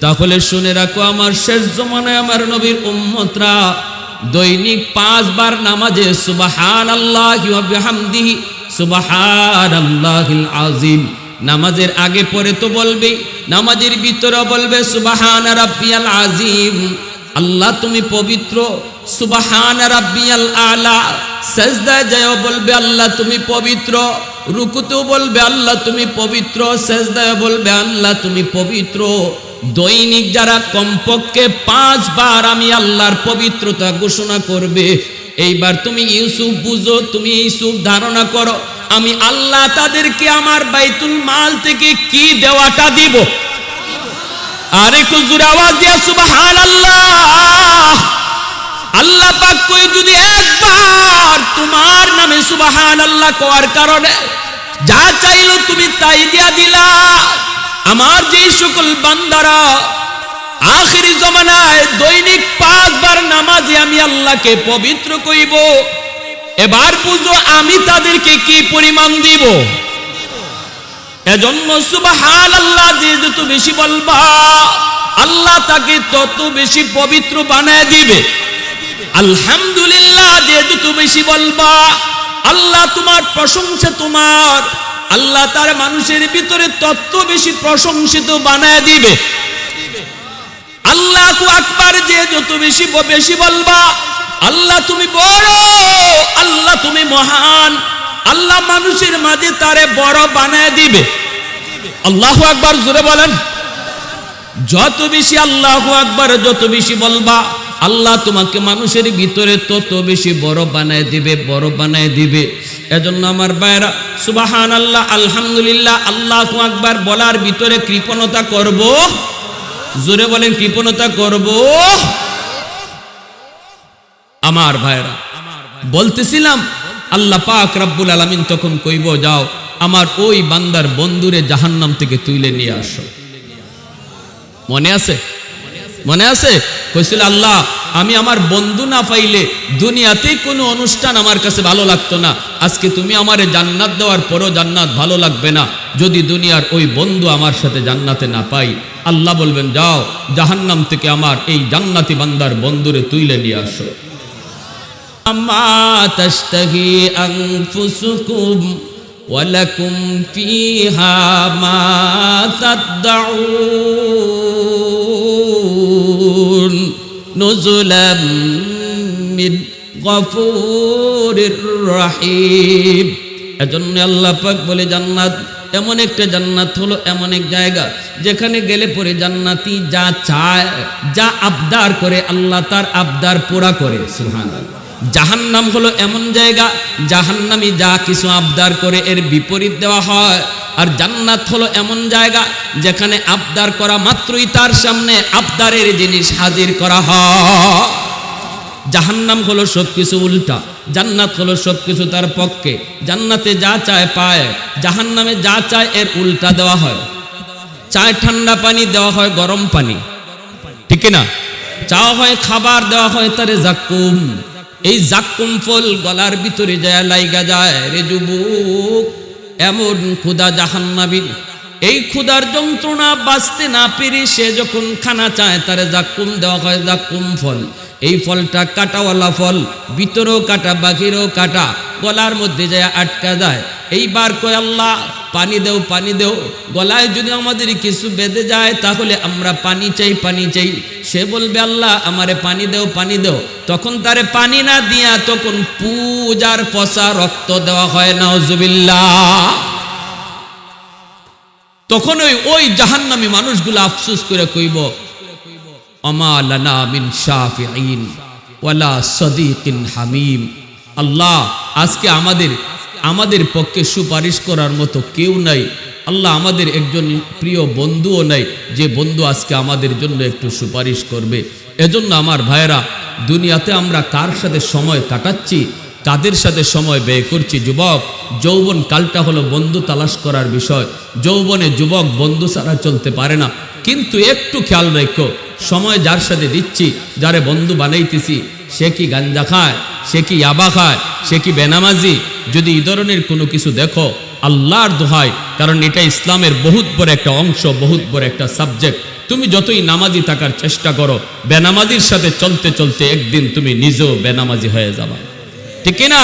তাহলে শুনে রাখো, আমার শেষ জমানায় আমার নবীর উম্মতরা দৈনিক 5 বার নামাজে সুবহানাল্লাহি ওয়া বিহামদিহি সুবহানাল্লাহিল আযীম, নামাজের আগে পরে তো বলবে, নামাজের ভিতরে বলবে সুবহানা রাব্বিয়াল আযীম, আল্লাহ তুমি পবিত্র, সুবহানা রাব্বিয়াল আলা, সিজদায় যায় বলবে আল্লাহ তুমি পবিত্র, রুকুতেও বলবে আল্লাহ তুমি পবিত্র, সিজদায় বলবে আল্লাহ তুমি পবিত্র। দৈনিক যারা কমপক্ষে 5 বার আমি আল্লাহর পবিত্রতা ঘোষণা করবে, এইবার তুমি ইউসুফ বুঝো, তুমি ইউসুফ ধারণা করো আমি আল্লাহ তাদেরকে আমার বাইতুল মাল থেকে কি দেওয়াটা দিব। আর একটু জোরে আওয়াজ দিয়া সুবহানাল্লাহ। আল্লাহ পাক কই যদি একবার তোমার নামে সুবহানাল্লাহ কোয়ার কারণে যা চাইলো তুমি তাই দিয়া দিলা, আমার যে সকল বান্দারা আখিরি জমানায় দৈনিক 5 বার নামাজে আমি আল্লাহকে পবিত্র কইব, এবার বুঝো আমি তাদেরকে কি পরিমাণ দিব। এজন্য সুবহানাল্লাহ যে যত বেশি বলবা আল্লাহ তাকে তত বেশি পবিত্র বানায় দিবে। আলহামদুলিল্লাহ যে যত বেশি বলবা আল্লাহ তোমার প্রশংসা, তোমার আল্লাহ তার মানুষের ভিতরে তত বেশি প্রশংসিত বানায় দিবে। আল্লাহু আকবার যে যত বেশি বেশি বলবা আল্লাহ তুমি বড়, আল্লাহ তুমি মহান, আল্লাহ মানুষের মাঝে তারে বড় বানায় দিবে। আল্লাহু আকবার জোরে বলেন। যত বেশি আল্লাহু আকবার যত বেশি বলবা আল্লাহ তোমাকে মানুষের ভিতরে তত বেশি বড় বানায় দিবে, বড় বানায় দিবে। এজন্য আমার ভাইরা সুবহানাল্লাহ আলহামদুলিল্লাহ আল্লাহু আকবার বলার ভিতরে কৃপণতা করব, জোরে বলেন কৃপণতা করব। আমার ভাইরা বলতেছিলাম আল্লাহ পাক রব্বুল আলামিন তখন কইব, যাও আমার ওই বান্দার বন্ধুরে জাহান্নাম থেকে তুলে নিয়ে আসো। মনে আছে? মনে আছে? কইছিল আল্লাহ আমি আমার বন্ধু না পাইলে দুনিয়াতে কোনো অনুষ্ঠান আমার কাছে ভালো লাগতো না, আজকে তুমি আমারে জান্নাত দেওয়ার পরও জান্নাত ভালো লাগবে না যদি দুনিয়ার ওই বন্ধু আমার সাথে জান্নাতে না পাই। আল্লাহ বলবেন যাও জাহান্নাম থেকে আমার এই জান্নাতি বান্দার বন্ধুরে তুলে নিয়ে আসো। আম্মা তাশতাহি আনফুসুকুম ওয়ালাকুম ফিহা মা তাদউন নুজুলাম মিন গফুরির রহিম। এজন্য আল্লাহ পাক বলে জান্নাত এমন একটা জান্নাত হলো এমন এক জায়গা যেখানে গেলে পরে জান্নাতি যা চায়, যা আবদার করে আল্লাহ তার আবদার পুরা করে। সুবহানাল্লাহ। জাহান্নাম হলো এমন জায়গা জাহান্নামী যা কিছু আবদার করে এর বিপরীত দেওয়া হয়। আর জান্নাত হলো এমন জায়গা যেখানে আবদার করা মাত্রই তার সামনে আবদারের জিনিস হাজির করা হয়। জাহান্নাম হলো সবকিছু উল্টা, জান্নাত হলো সবকিছু তার পক্ষে। জান্নাতে যা চায় পায়, জাহান্নামে যা চায় এর উল্টা দেওয়া হয়। চায় ঠান্ডা পানি দেওয়া হয় গরম পানি, ঠিক না? চাওয়া হয় খাবার দেওয়া হয় তারে জাক্কুম। এই জাক্কুম ফল গলার ভিতরে যায় লাইগা যায়। রে যুবক এমন ক্ষুধা জাহান্নামী, এই ক্ষুধার যন্ত্রণা বাঁচতে না পেরে সে যখন খানা চায় তারে জাক্কুম দেওয়া হয়, জাক্কুম ফল। এই ফলটা কাটাওয়ালা ফল, ভিতরেও কাটা বাহিরেও কাটা, গলার মধ্যে যায় আটকা যায়। এইবার কয় আল্লাহ পানি দেও, পানি দেও। গলায় যদি আমাদের কিছু বেঁধে যায় তাহলে আমরা পানি চাই, পানি চাই। সে বলবে আল্লাহ আমারে পানি দেও, পানি দেও। তখন তারে পানি না দিয়া তখন পূজার পচা রক্ত দেওয়া হয়, নাউজুবিল্লাহ। তখন ওই জাহান্নামী মানুষগুলো আফসোস করে কইব আমা লানা মিন শাফিঈন ওয়ালা সাদীকিন হামীম। আল্লাহ আজকে আমাদের পক্ষে সুপারিশ করার মতো কেউ নাই। আল্লাহ আমাদের একজন প্রিয় বন্ধুও নাই যে বন্ধু আজকে আমাদের জন্য একটু সুপারিশ করবে। এজন্য আমার ভাইয়েরা, দুনিয়াতে আমরা কার সাথে সময় কাটাচ্ছি, কাদের সাথে সময় ব্যয় করছি? যুবক, যৌবন কালটা হলো বন্ধু তালাশ করার বিষয়। যৌবনে যুবক বন্ধু ছাড়া চলতে পারে না। কিন্তু একটু খেয়াল রেখো, সময় যার সাথে দিচ্ছি, যারে বন্ধু বানাইতেছি, সে কি গাঞ্জা খায়, সে কি ইয়াবা খায়, সে কি বেনামাজি? যদি এই ধরনের কোনো কিছু দেখো, আল্লাহর দোহাই, কারণ এটা ইসলামের বহুত বড় একটা অংশ, বহুত বড় একটা সাবজেক্ট। তুমি যতই নামাজি থাকার চেষ্টা করো, বেনামাজির সাথে চলতে চলতে একদিন তুমি নিজেও বেনামাজি হয়ে যাবা, ঠিক না?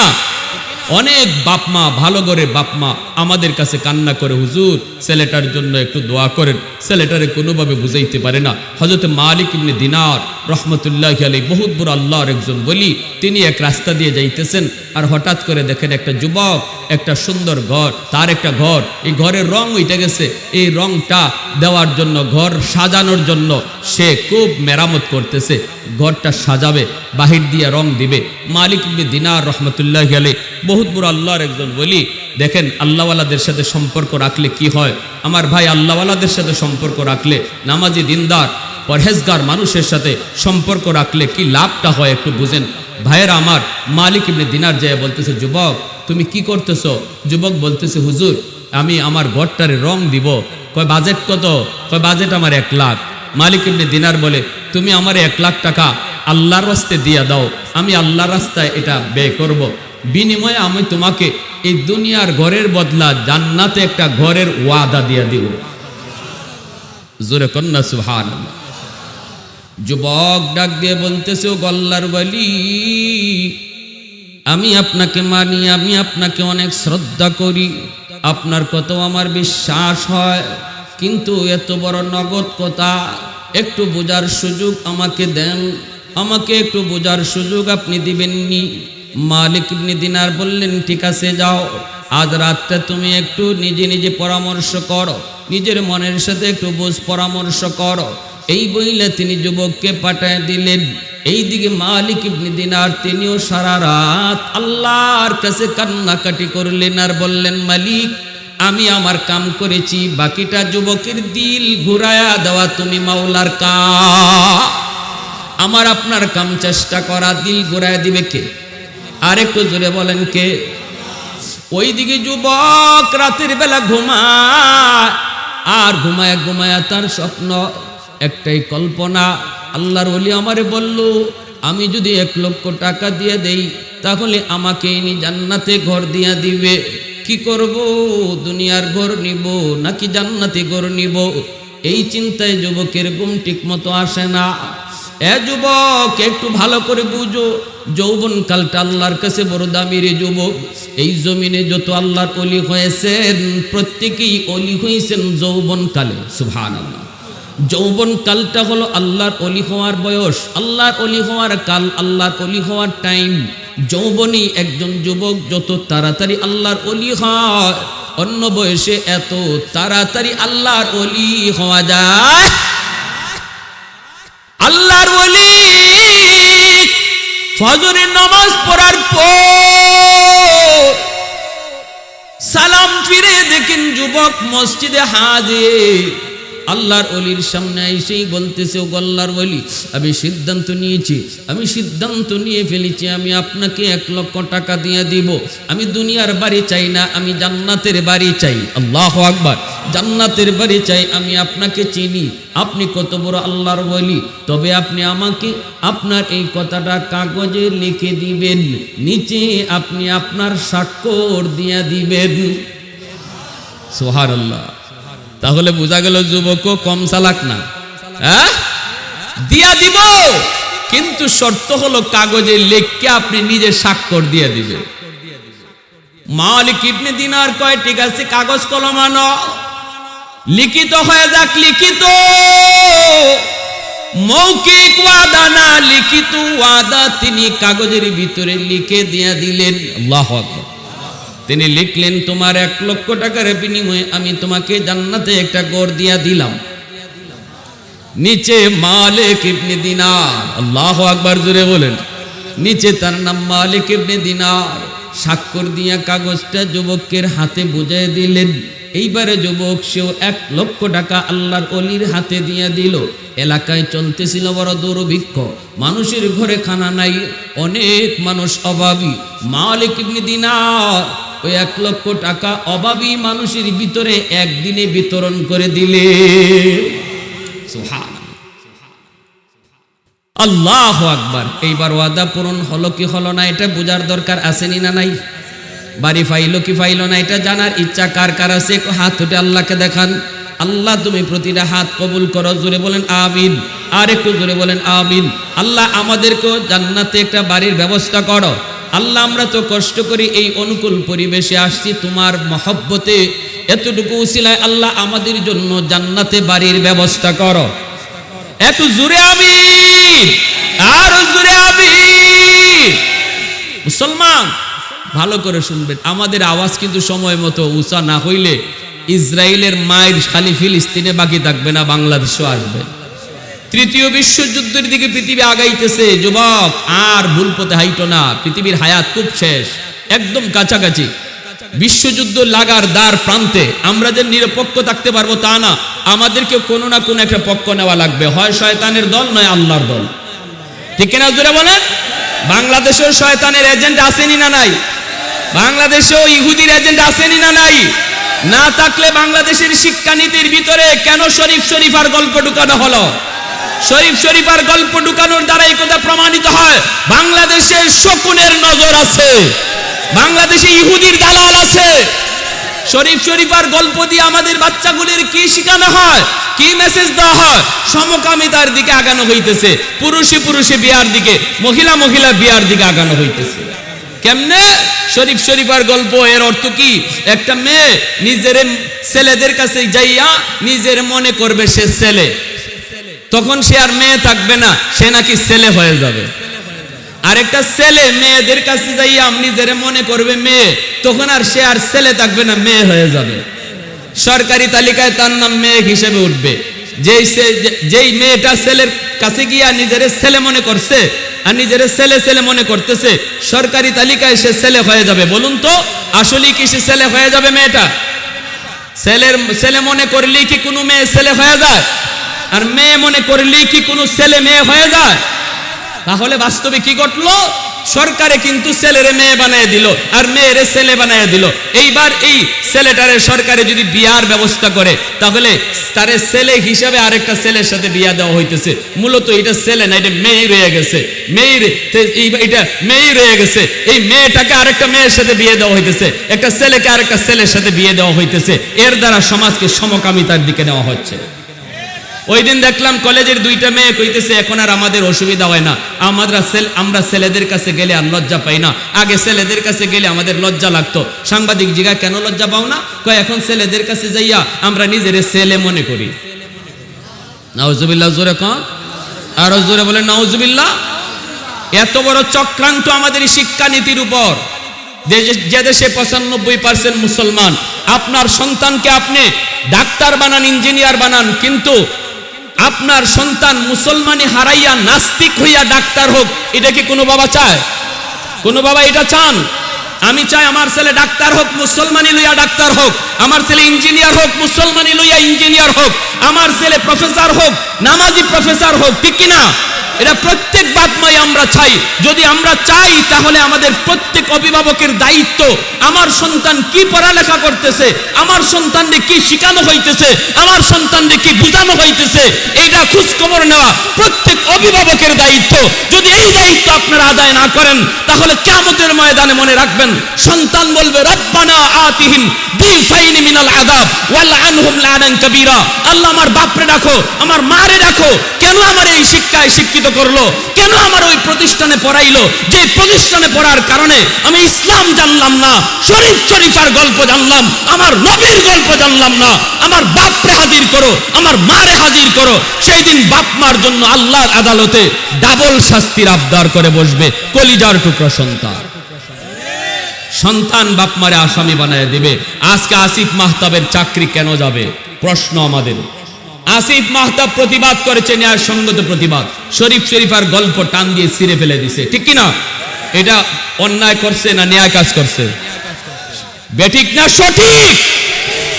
অনেক বাপমা, ভালো করে বাপমা আমাদের কাছে কান্না করে, হুজুর ছেলেটার জন্য একটু দোয়া করেন, ছেলেটারে কোনোভাবে বুঝাইতে পারে না। হযরত মালিক ইবনে দিনার রহমতুল্লাহি আলাইহি বহুত বড় আল্লাহর একজন বলি, তিনি এক রাস্তা দিয়ে যাইতেছেন, আর হঠাৎ করে দেখেন একটা যুবক, একটা সুন্দর ঘর, তার একটা ঘর, এই ঘরের রং উঠে গেছে। এই রংটা দেওয়ার জন্য, ঘর সাজানোর জন্য সে খুব মেরামত করতেছে। ঘরটা সাজাবে, বাহির দিয়ে রং দিবে। মালিক ইবনে দিনার রহমতুল্লাহি আলাইহি বহুত বড় আল্লাহর একজন বলি। দেখেন আল্লাহওয়ালাদের সাথে সম্পর্ক রাখলে কি হয় আমার ভাই, আল্লাহওয়ালাদের সাথে সম্পর্ক রাখলে, নামাজি দিনদার পরহেজগার মানুষের সাথে সম্পর্ক রাখলে কি লাভটা হয় একটু বুঝেন। ভাইয়েরা আমার, মালিক ইবনে দিনার যায় বলতেছে, যুবক তুমি কি করতেছো? যুবক বলতেছে, হুজুর আমি আমার ঘরটারে রং দিব। কয় বাজেট কত? কয় বাজেট আমার 1 লাখ। মালিক ইবনে দিনার বলে, তুমি আমার 1 লাখ টাকা আল্লাহর রাস্তায় দিয়া দাও, আমি আল্লাহর রাস্তায় এটা ব্যয় করব। বিনিময়ে আমি তোমাকে এই দুনিয়ার ঘরের বদলা জান্নাতে একটা ঘরের ওয়াদা দিয়া দিব। জোরে কন্যা সুবহানাল্লাহ। যুবক ডাক দিয়ে বলতেছে, ও আল্লাহর ওয়ালি, আমি আপনাকে মানি, আমি আপনাকে অনেক শ্রদ্ধা করি, আপনার কত আমার বিশ্বাস হয়, কিন্তু এত বড় নগদ কথা, একটু বোঝার সুযোগ আমাকে দেন, আমাকে একটু বোঝার সুযোগ আপনি দিবেননি। মালিক ইবনে দিনার বললেন, ঠিক আছে যাও, আজ রাতটা তুমি একটু নিজে নিজে পরামর্শ করো, নিজের মনের সাথে একটু বোঝ পরামর্শ করো। এই বইলে তিনি যুবককে পাঠায় দিলেন। এইদিকে মালিক ইবনে দিনার তিনিও সারা রাত আল্লাহর কাছে কান্নাকাটি করলেন আর বললেন, মালিক আমি আমার কাম করেছি, বাকিটা যুবকের দিল ঘুরায়া দেওয়া তুমি মাওলার কাম। আমার আপনার কাম চেষ্টা করা, দিল ঘুরায়া দিবে কে? আর একটু জোরে বলেন কে? ওইদিকে যুবক রাতের বেলা ঘুমায়, আর ঘুমায়া ঘুমায়া তার স্বপ্ন একটাই, কল্পনা। আল্লাহর ওলি আমারে বলল, আমি যদি 1 লক্ষ টাকা দিয়ে দেই তাহলে আমাকে ইনি জান্নাতে ঘর দিয়া দিবে। কি করব, দুনিয়ার ঘর নিব নাকি জান্নাতে ঘর নিব? এই চিন্তায় যুবকের ঘুম ঠিক মতো আসে না। এ যুবক একটু ভালো করে বুঝো, যৌবন কালটা আল্লাহর কাছে বড় দামি রে যুবক। এই জমিনে যত আল্লাহর ওলি হয়েছেন প্রত্যেকেই ওলি হয়েছেন যৌবন কালে। সুবহানাল্লাহ। যৌবন কালটা হলো আল্লাহর ওলি হওয়ার বয়স, আল্লাহর ওলি হওয়ার কাল, আল্লাহর ওলি হওয়ার টাইম। যৌবনী একজন যুবক যত তাড়াতাড়ি আল্লাহর ওলি হয়, অন্য বয়সে এত তাড়াতাড়ি আল্লাহর ওলি হওয়া যায়। আল্লাহর ওলি ফজরের নামাজ পড়ার পর সালাম ফিরে দেখেন যুবক মসজিদে হাজির। আল্লাহর ওলির সামনে এসেই বলতেছে, ও আল্লাহর ওলি, আমি সিদ্ধান্ত নিয়েছি, আমি সিদ্ধান্ত নিয়ে ফেলেছি, আমি আপনাকে 1 লক্ষ টাকা দিয়ে দিব। আমি দুনিয়ার বাড়ি চাই না, আমি জান্নাতের বাড়ি চাই। আল্লাহু আকবার। জান্নাতের বাড়ি চাই। আমি আপনাকে চিনি, আপনি কত বড় আল্লাহর ওলি, তবে আপনি আমাকে আপনার এই কথাটা কাগজে লিখে দিবেন, নিচে আপনি আপনার স্বাক্ষর দিয়ে দিবেন। সুবহানাল্লাহ। তাহলে বোঝা গেল যুবকও কম চালাক না। হ্যাঁ, দিয়া দিব, কিন্তু শর্ত হলো কাগজে লিখে আপনি নিজে স্বাক্ষর দিয়ে দিবেন। মালিক ইবনে দিনার কয় ঠিক আছে, কাগজ কলম আনো, লিখিত হয়ে যাক। লিখিত মৌখিক ওয়াদা না, লিখিত ওয়াদা তিনি কাগজের ভিতরে লিখে দিয়া দিলেন। আল্লাহু আকবার। তিনি লিখলেন, তোমার 1 লক্ষ টাকার বিনিময়ে আমি তোমাকে জান্নাতে একটা ঘর দিয়া দিলাম। নিচে মালিক ইবনে দিনার, আল্লাহু আকবার জোরে বলেন, নিচে তার নাম মালিক ইবনে দিনার। স্বাক্ষর দিয়া কাগজটা যুবকের হাতে বুঝিয়ে দিলেন। এইবারে যুবক সেও 1 লক্ষ টাকা আল্লাহর ওলির হাতে দিয়ে দিল। এলাকায় চলতেছিল বড় দুর্ভিক্ষ, মানুষের ঘরে খানা নাই, অনেক মানুষ অভাবী। মালিক ইবনে দিনার ওই 1 লক্ষ টাকা অভাবী মানুষের ভিতরে একদিনে বিতরণ করে দিলে। সুবহানাল্লাহ, আল্লাহু আকবার। এইবার ওয়াদা পূরণ হলো কি হলো না এটা বোঝার দরকার আসেনি না নাই? বাড়ি পাইলো কি পাইলো না এটা জানার ইচ্ছা কার কার আছে? হাত উঠে আল্লাহকে দেখান। আল্লাহ তুমি প্রতিটা হাত কবুল করো, জোরে বলেন আমিন। আর একটু জোরে বলেন আমিন। আল্লাহ আমাদেরকেও জান্নাতে একটা বাড়ির ব্যবস্থা করো। আল্লাহ আমরা তো কষ্ট করি এই অনুকূল পরিবেশে আসছি তোমার মহব্বতে, এতটুকু উসিলায় আল্লাহ আমাদের জন্য জান্নাতে বাড়ির ব্যবস্থা করো। এত জোরে আমিন, আর জোরে আমিন। মুসলমান ভালো করে শুনবেন, আমাদের আওয়াজ কিন্তু সময় মতো উঁচা না হইলে ইসরায়েলের মায়ের খালি ফিলিস্তিনে বাকি থাকবে না, বাংলাদেশও আসবে। 3য় বিশ্বযুদ্ধের দিকে পৃথিবী আগাইতেছে। যুবক আর ভুল পথে হাইটো না, পৃথিবীর হায়াত খুব শেষ, একদম কাছাকাছি। বিশ্বযুদ্ধ লাগার দ্বার প্রান্তে। আমরা যে নিরপেক্ষ থাকতে পারবো তা না, আমাদেরকে কোনো না কোনো একটা পক্ষ নেওয়া লাগবে, হয় শয়তানের দল নয় আল্লাহর দল। ঠিক কিনা জোরে বলেন? বাংলাদেশেও শয়তানের এজেন্ট আসেনি না নাই? বাংলাদেশেও ইহুদির এজেন্ট আসেনি না নাই? না থাকলে বাংলাদেশের শিক্ষানীতির ভিতরে কেন শরীফ শরীফার গল্প ঢুকানো হলো? শরীফ শরীফার গল্প ঢুকানোর দ্বারা এই কথা প্রমাণিত হয় বাংলাদেশে শকুনের নজর আছে, বাংলাদেশে ইহুদির দালাল আছে। শরীফ শরীফার গল্প দিয়ে আমাদের বাচ্চাগুলির কি শেখানো হয়, কি মেসেজ দেওয়া হয়? সমকামিতার দিকে আগানো হইতেছে, পুরুষে পুরুষে বিয়ার দিকে, মহিলা মহিলা বিয়ার দিকে আগানো হইতেছে। কেমনে? শরীফ শরীফার গল্প। এর অর্থ কি? একটা মেয়ে নিজের ছেলেদের কাছে যাইয়া নিজের মনে করবে সে ছেলে, তখন সে আর মেয়ে থাকবে না, সে নাকি ছেলে হয়ে যাবে। আরেকটা ছেলে মেয়েদের কাছে যাইয়া নিজের মনে করবে মেয়ে, তখন আর সে আর ছেলে থাকবে না, মেয়ে হয়ে যাবে। সরকারি তালিকায় তার নাম মেয়ে হিসেবে উঠবে। যেই মেয়েটা ছেলের কাছে গিয়া নিজের ছেলে মনে করছে আর নিজের ছেলে ছেলে মনে করতেছে, সরকারি তালিকায় সে ছেলে হয়ে যাবে। বলুন তো আসলে কি সে ছেলে হয়ে যাবে? মেয়েটা ছেলে মনে করলেই কি কোনো মেয়ে ছেলে হয়ে যায়? আর মেয়ে মনে করলেই কি কোনো ছেলে মেয়ে হয়ে যায়? তাহলে বাস্তবে কি ঘটলো? সরকারে কিন্তু ছেলেরে মেয়ে বানিয়ে দিল আর মেয়েরে ছেলে বানিয়ে দিল। এইবার এই ছেলেটারে সরকারে যদি বিয়ার ব্যবস্থা করে, তাহলে তারে ছেলে হিসাবে আরেকটা ছেলের সাথে বিয়া দেওয়া হইতেছে। মূলত এটা ছেলে না, এটা মেয়ে রয়ে গেছে। এটা মেয়ে রয়ে গেছে। এই মেয়েটাকে আরেকটা মেয়ের সাথে বিয়ে দেওয়া হইতেছে, একটা ছেলেকে আরেকটা ছেলের সাথে বিয়ে দেওয়া হইতেছে। এর দ্বারা সমাজকে সমকামিতার দিকে নেওয়া হচ্ছে। ওই দিন দেখলাম কলেজের 2টা মেয়ে কইতেছে এখন আর আমাদের অসুবিধা হয় না, আমরা ছেলেদের কাছে গেলে আর লজ্জা পাই না। আগে ছেলেদের কাছে গেলে আমাদের লজ্জা লাগতো। সাংবাদিক জিজ্ঞাসা কেন লজ্জা পাও না? কয় এখন ছেলেদের কাছে যাইয়া আমরা নিজের ছেলে মনে করি। নাউজুবিল্লাহ, জোরে কন, আর জোরে বলেন নাউজুবিল্লাহ। এত বড় চক্রান্ত আমাদের শিক্ষানীতির উপর। যে দেশে 95% মুসলমান, আপনার সন্তানকে আপনি ডাক্তার বানান, ইঞ্জিনিয়ার বানান, কিন্তু আপনার সন্তান মুসলমানি হারাইয়া নাস্তিক হইয়া ডাক্তার হোক, এটা কি কোনো বাবা চায়? কোনো বাবা এটা চান? আমি চাই আমার ছেলে ডাক্তার হোক, মুসলমানি লইয়া ডাক্তার হোক। আমার ছেলে ইঞ্জিনিয়ার হোক, মুসলমানি লইয়া ইঞ্জিনিয়ার হোক। আমার ছেলে প্রফেসর হোক, নামাজি প্রফেসর হোক। ঠিক কিনা? এটা প্রত্যেক বাপ মাই আমরা চাই। যদি আমরা চাই তাহলে আমাদের প্রত্যেক অভিভাবকের দায়িত্ব আমার সন্তান কি পড়ালেখা করতেছে, আমার সন্তানকে কি শেখানো হইতেছে, আমার সন্তানকে কি বোঝানো হইতেছে, এইটা খোঁজ খবর নেওয়া প্রত্যেক অভিভাবকের দায়িত্ব। যদি এই দায়িত্ব আপনারা আদায় না করেন তাহলে কিয়ামতের ময়দানে মনে রাখবেন সন্তান বলবে রব্বানা আতিহিম দিফাইনি মিনাল আযাব ওয়াল আনহুম লানান কাবীরা। আল্লাহ আমার বাপরে রাখো, আমার মারে রাখো, কেন আমার এই শিক্ষায় শিক্ষিত করলো, কেন আমার ওই প্রতিষ্ঠানে পড়াইলো, যে প্রতিষ্ঠানে পড়ার কারণে আমি ইসলাম জানলাম না, শরীফ শরীফার গল্প জানলাম, আমার নবীর গল্প জানলাম না। আমার বাপরে হাজির করো, আমার মারে হাজির করো। সেই দিন বাপ মার জন্য আল্লাহর আদালতে ডাবল শাস্তির আবদার করে বসবে কলিজার টুকরা সন্তান। সন্তান বাপ মারে আসামি বানায় দিবে। আজকে আসিফ মাহতাবের চাকরি কেন যাবে প্রশ্ন আমাদের। আসিফ মাহতাব প্রতিবাদ করেছে, ন্যায়সঙ্গত প্রতিবাদ, শরীফ শরীফার গল্প টান দিয়ে ছিঁড়ে ফেলে দিছে, ঠিক কিনা? এটা অন্যায় করছে না ন্যায় কাজ করছে? বেঠিক না সঠিক?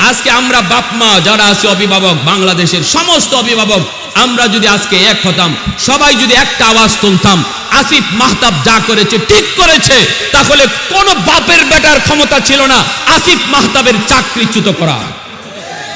আজকে আমরা বাপ মা যারা আছে অভিভাবক, বাংলাদেশের সমস্ত অভিভাবক, আমরা যদি আজকে এক হতাম, সবাই যদি একটা আওয়াজ তুলতাম আসিফ মাহতাব যা করেছে ঠিক করেছে, তাহলে কোন বাপের বেটার ক্ষমতা ছিল না আসিফ মাহতাবের চাকরিচ্যুত করা।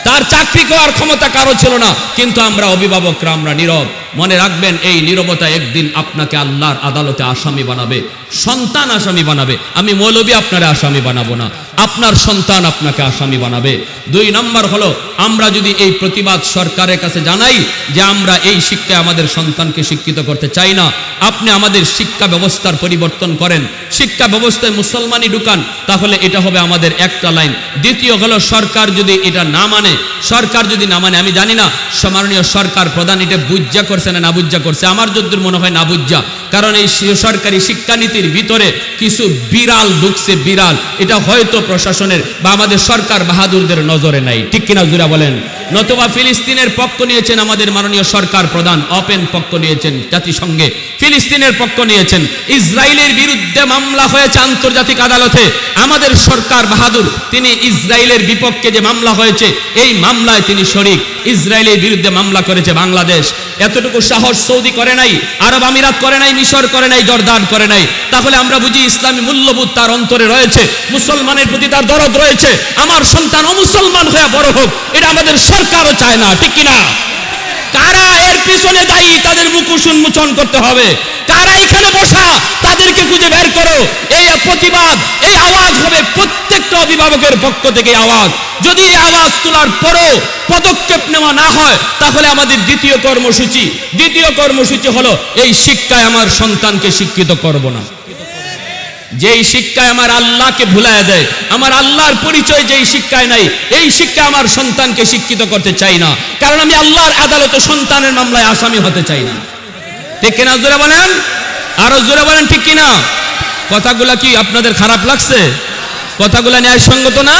তার চাকরি করার ক্ষমতা কারো ছিল না। কিন্তু আমরা অভিভাবকরা আমরা নীরব। মনে রাখবেন এই নীরবতা একদিন আপনাকে আল্লাহর আদালতে আসামি বানাবে, সন্তান আসামি বানাবে। আমি মৌলবী আপনারে আসামি বানাবো না, আপনার সন্তান আপনাকে আসামি বানাবে। 2 নম্বর হলো আমরা যদি এই প্রতিবাদ সরকারের কাছে জানাই যে আমরা এই শিক্ষায় আমাদের সন্তানকে শিক্ষিত করতে চাই না, আপনি আমাদের শিক্ষা ব্যবস্থার পরিবর্তন করেন, শিক্ষা ব্যবস্থায় মুসলমানি ঢুকান, তাহলে এটা হবে আমাদের একটা লাইন। দ্বিতীয় হলো সরকার যদি এটা না মানে, সরকার যদি না মানে, আমি জানি না সম্মানীয় সরকার প্রধান এটা বুঝা করছে না না বুঝা করছে, আমার যদ্দূর মনে হয় না বুঝা। কারণ এই সরকারি শিক্ষানীতির ভিতরে কিছু বিড়াল ঢুকছে, বিড়াল। এটা হয়তো প্রশাসনের বা আমাদের সরকার বাহাদুরদের নজরে নাই, ঠিক কিনা জুরা বলেন? নতুবা ফিলিস্তিনের পক্ষ নিয়েছেন আমাদের মাননীয় সরকার প্রধান, ওপেন পক্ষ নিয়েছেন জাতিসংঘে, ফিলিস্তিনের পক্ষ নিয়েছেন। ইসরায়েলের বিরুদ্ধে মামলা হয়েছে আন্তর্জাতিক আদালতে, আমাদের সরকার বাহাদুর তিনি ইসরায়েলের বিপক্ষে যে মামলা হয়েছে এই মামলায় তিনি শরীক। ইসরায়েলের বিরুদ্ধে মামলা করেছে বাংলাদেশ। এতটুকু সাহস সৌদি করে নাই, আরব আমিরাত করে নাই, মিশর করে নাই, জর্দান করে নাই। তাহলে আমরা বুঝি ইসলামী মূল্যবোধ তার অন্তরে রয়েছে, মুসলমানের প্রতি তার দরদ রয়েছে। আমার সন্তান অমুসলমান হয়ে বড় হোক, এটা আমাদের সরকারও চায় না, ঠিক কিনা? কারা এর পিছনে দায়ী তাদের মুখোশ উন্মোচন করতে হবে। কারা এখানে বসা তাদেরকে খুঁজে বের করো। এই প্রতিবাদ, এই আওয়াজ হবে প্রত্যেকটা অভিভাবকের পক্ষ থেকে আওয়াজ। যদি এই আওয়াজ তোলার পরেও পদক্ষেপ নেওয়া না হয় তাহলে আমাদের দ্বিতীয় কর্মসূচি হলো এই শিক্ষায় আমার সন্তানকে শিক্ষিত করব না। যেই শিক্ষায় আমার আল্লাহকে ভুলায় দেয়, আমার আল্লাহর পরিচয় যেই শিক্ষায় নাই, এই শিক্ষা আমার সন্তানকে শিক্ষিত করতে চাই না। কারণ আমি আল্লাহর আদালতে সন্তানের মামলায় আসামি হতে চাই না, ঠিক কিনা? জোরে বলেন, আরো জোরে বলেন, ঠিক কিনা? কথাগুলা কি আপনাদের খারাপ লাগছে? কথাগুলা ন্যায়সঙ্গত না,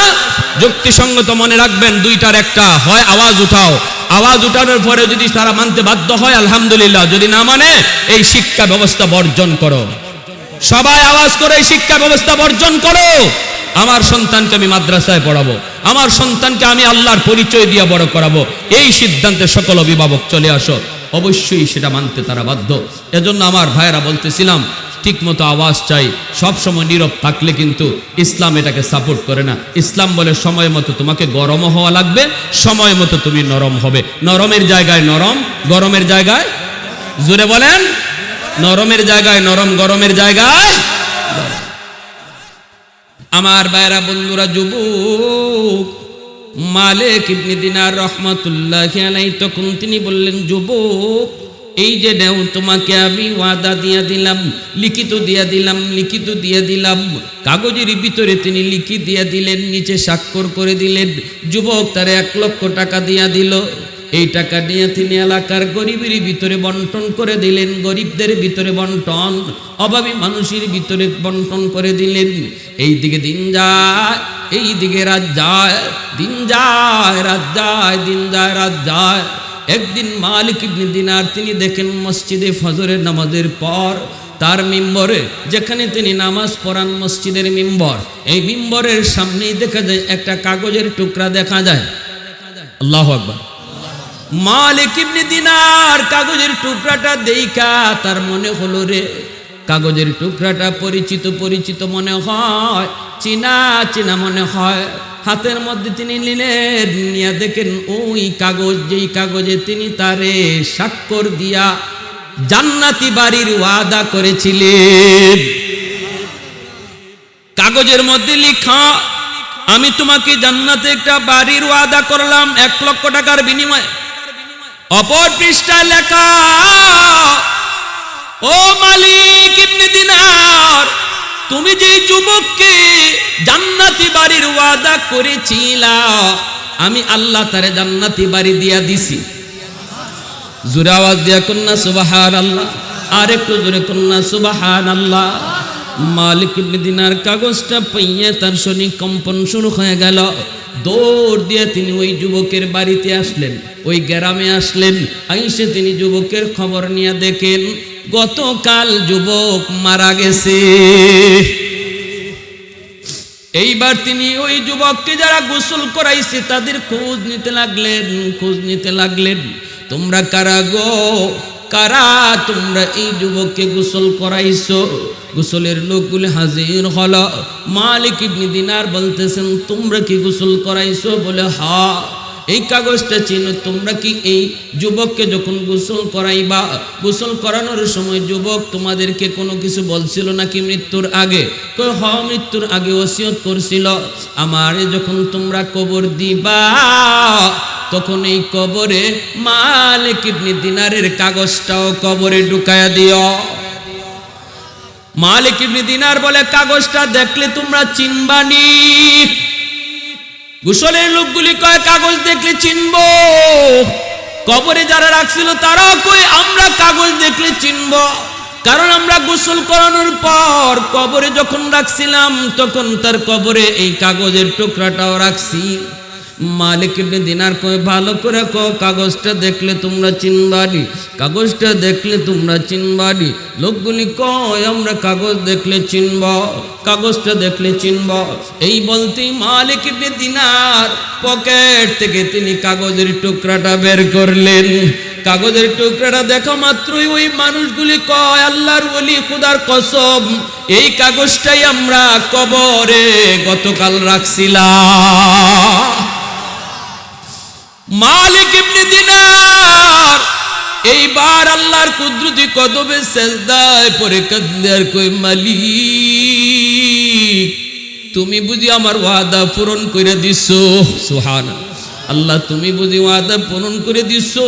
যুক্তিসঙ্গত? মনে রাখবেন দুইটার একটা, হয় আওয়াজ উঠাও, আওয়াজ উঠানোর পরে যদি তারা মানতে বাধ্য হয় আলহামদুলিল্লাহ, যদি না মানে এই শিক্ষা ব্যবস্থা বর্জন করো। সবাই আওয়াজ করে এই শিক্ষা ব্যবস্থা বর্জন করো। আমার সন্তানকে আমি মাদ্রাসায় পড়াবো, আমার সন্তানকে আমি আল্লাহর পরিচয় দিয়ে বড় করাবো, এই সিদ্ধান্তে সকল অভিভাবক চলে আসো। অবশ্যই সেটা মানতে তারা বাধ্য। এজন্য আমার ভাইয়েরা বলতেছিলাম ঠিক মতো আওয়াজ চাই। সবসময় নীরব থাকলে কিন্তু ইসলাম এটাকে সাপোর্ট করে না। ইসলাম বলে সময় মতো তোমাকে গরমও হওয়া লাগবে, সময় মতো তুমি নরম হবে। নরমের জায়গায় নরম, গরমের জায়গায়, জোরে বলেন, নরমের জায়গায় নরম, গরমের জায়গায় গরম। আমার ভাইরা বন্ধুরা, যুবক মালিক ইবনে দিনার রাহমাতুল্লাহি আলাইহি তখন তিনি বললেন, যুবক এই যে নেও, তোমাকে আমি ওয়াদা দিয়ে দিলাম, লিখিত দিয়ে দিলাম। কাগজের ভিতরে তিনি লিখি দিয়ে দিলেন, নিচে স্বাক্ষর করে দিলেন। যুবক তার 1 লক্ষ টাকা দিয়া দিল। এই টাকা নিয়ে তিনি এলাকার গরিবের ভিতরে বন্টন করে দিলেন, গরিবদের ভিতরে বন্টন, অভাবী মানুষের ভিতরে বন্টন করে দিলেন। এই দিকে দিন যায়, এই দিকে রাত যায়, দিন যায় রাত যায়, দিন যায় রাত যায়। একদিন মালিক ইবনে দিনার তিনি দেখেন মসজিদে ফজরের নামাজের পর তার মিম্বরে, যেখানে তিনি নামাজ পড়ান মসজিদের মিম্বর, এই মিম্বরের সামনেই দেখা যায় একটা কাগজের টুকরা দেখা যায়। আল্লাহু আকবার। মালিক ইবনে দিনার কাগজের টুকরাটা দেইখা তার মনে হলো রে, কাগজের টুকরাটা পরিচিত পরিচিত মনে হয়, চিনা চিনা মনে হয়। হাতের মধ্যে তিনি নিলেন, নিয়ে দেখেন ওই কাগজ, যেই কাগজে তিনি তারে স্বাক্ষর দিয়া জান্নাতি বাড়ির ওয়াদা করেছিলেন। কাগজের মধ্যে লেখা, আমি তোমাকে জান্নাতে একটা বাড়ির ওয়াদা করলাম 1 লক্ষ টাকার বিনিময়ে। অপর পৃষ্ঠায় লেখা, ও মালিক ইবনে দিনার, তুমি যে যুবককে জান্নাতি বাড়ির ওয়াদা করেছিলা, আমি আল্লাহ তারে জান্নাতি বাড়ি দিয়া দিছি। জোরে আওয়াজ দিয়া কন্যা সুবহানাল্লাহ, আর একটু জোরে কন্যা সুবহানাল্লাহ। মালিক ইবনে দিনার কাগজটা পাইয়া তার শরীর কম্পন শুরু হয়ে গেল। দৌড় দিয়ে তিনি ওই যুবকের বাড়িতে আসলেন, ওই গ্রামে আসলেন। আইসে তিনি যুবকের খবর নিয়ে দেখেন গতকাল যুবক মারা গেছে। এইবার তিনি ওই যুবককে যারা গোসল করাইছে তাদের খোঁজ নিতে লাগলেন। তোমরা কারা গো, কারা তোমরা এই যুবককে গোসল করাইছো? গোসলের লোকগুলি হাজির হলো। মালিক ইবনে দিনার বলতেছেন, তোমরা কি গোসল করাইছো? বলে হ্যাঁ। এই কাগজটা চিনো? তোমরা কি এই যুবককে যখন গোসল করাইবা, গোসল করানোর সময় যুবক তোমাদেরকে কোনো কিছু বলছিল নাকি মৃত্যুর আগে? কই হ্যাঁ, মৃত্যুর আগে ওসিয়ত করছিল, আমারে যখন তোমরা কবর দিবা তখন এই কবরে মালিক ইবনে দিনারের কাগজটাও কবরে ঢুকায়া দিও। মালিক ইবনে দিনার বলে, কাগজটা দেখলে তোমরা চিনবানি? গোসলের লোকগুলি কয়, কাগজ দেখলে চিনব। কবরে যারা রাখছিল তারা কই, আমরা কাগজ দেখলে চিনব, কারণ আমরা গোসল করানোর পর কবরে যখন রাখছিলাম তখন তার কবরে এই কাগজের টুকরাটাও রাখছি। মালিক ইবনে দিনার কয়, ভালো করে কও, কাগজটা দেখলে তোমরা চিনবানি? কাগজটা দেখলে তোমরা চিনবানি? লোকগুলি কয়, আমরা কাগজ দেখলে চিনব, কাগজটা দেখলে চিনব। এই বলতেই মালিক ইবনে দিনার পকেট থেকে তিনি কাগজের টুকরাটা বের করলেন। কাগজের টুকরাটা দেখা মাত্রই ওই মানুষগুলি কয়, আল্লাহর ওলি, খোদার কসম, এই কাগজটাই আমরা কবরে গতকাল রাখছিলাম। মালিক ইবনে দিনার এইবার আল্লাহর কুদরতি কদমে সেজদায় পড়ে কাঁদলে আর কই, মালিক তুমি বুঝি আমার ওয়াদা পূরণ করে দিছো? সুবহানাল্লাহ। আল্লাহ তুমি বুঝি ওয়াদা পূরণ করে দিছো?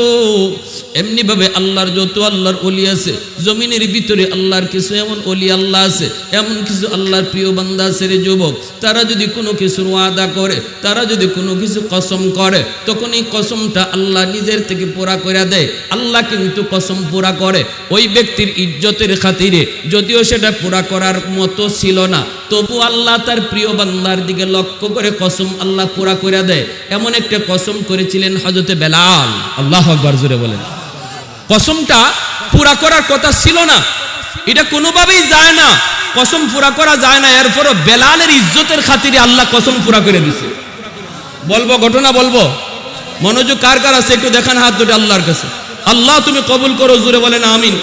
এমনি ভাবে আল্লাহর যত আল্লাহর ওলি আছে জমিনের ভিতরে, আল্লাহর কিছু এমন ওলি আল্লাহ আছে, এমন কিছু আল্লাহর প্রিয় বান্দা আছে রে যুবক, তারা যদি কোনো কিছুর ওয়াদা করে, তারা যদি কোনো কিছু কসম করে, তখন এই কসমটা আল্লাহ নিজের থেকে পুরা করে দেয়। আল্লাহ কিন্তু কসম পুরা করে ওই ব্যক্তির ইজ্জতের খাতিরে, যদিও সেটা পুরা করার মতো ছিল না, তবু আল্লাহ তার প্রিয় বান্দার দিকে লক্ষ্য করে কসম আল্লাহ পুরা করে দেয়। এমন একটা কসম করেছিলেন হযরতে বেলাল। আল্লাহু আকবার, জোরে বলেন। কসমটা পুরা করার কথা ছিল না, এটা কোনোভাবেই যায় না, কসম পুরা করা যায় না। এরপরও বেলালের ইজ্জতের খাতিরে আল্লাহ কসম পুরা করে দিছে। বলবো ঘটনা, বলবো, মনোযোগ কার কার আছে একটু দেখান হাত দুটো আল্লাহর কাছে। আল্লাহ তুমি কবুল করো, জোরে বলেন আমিন।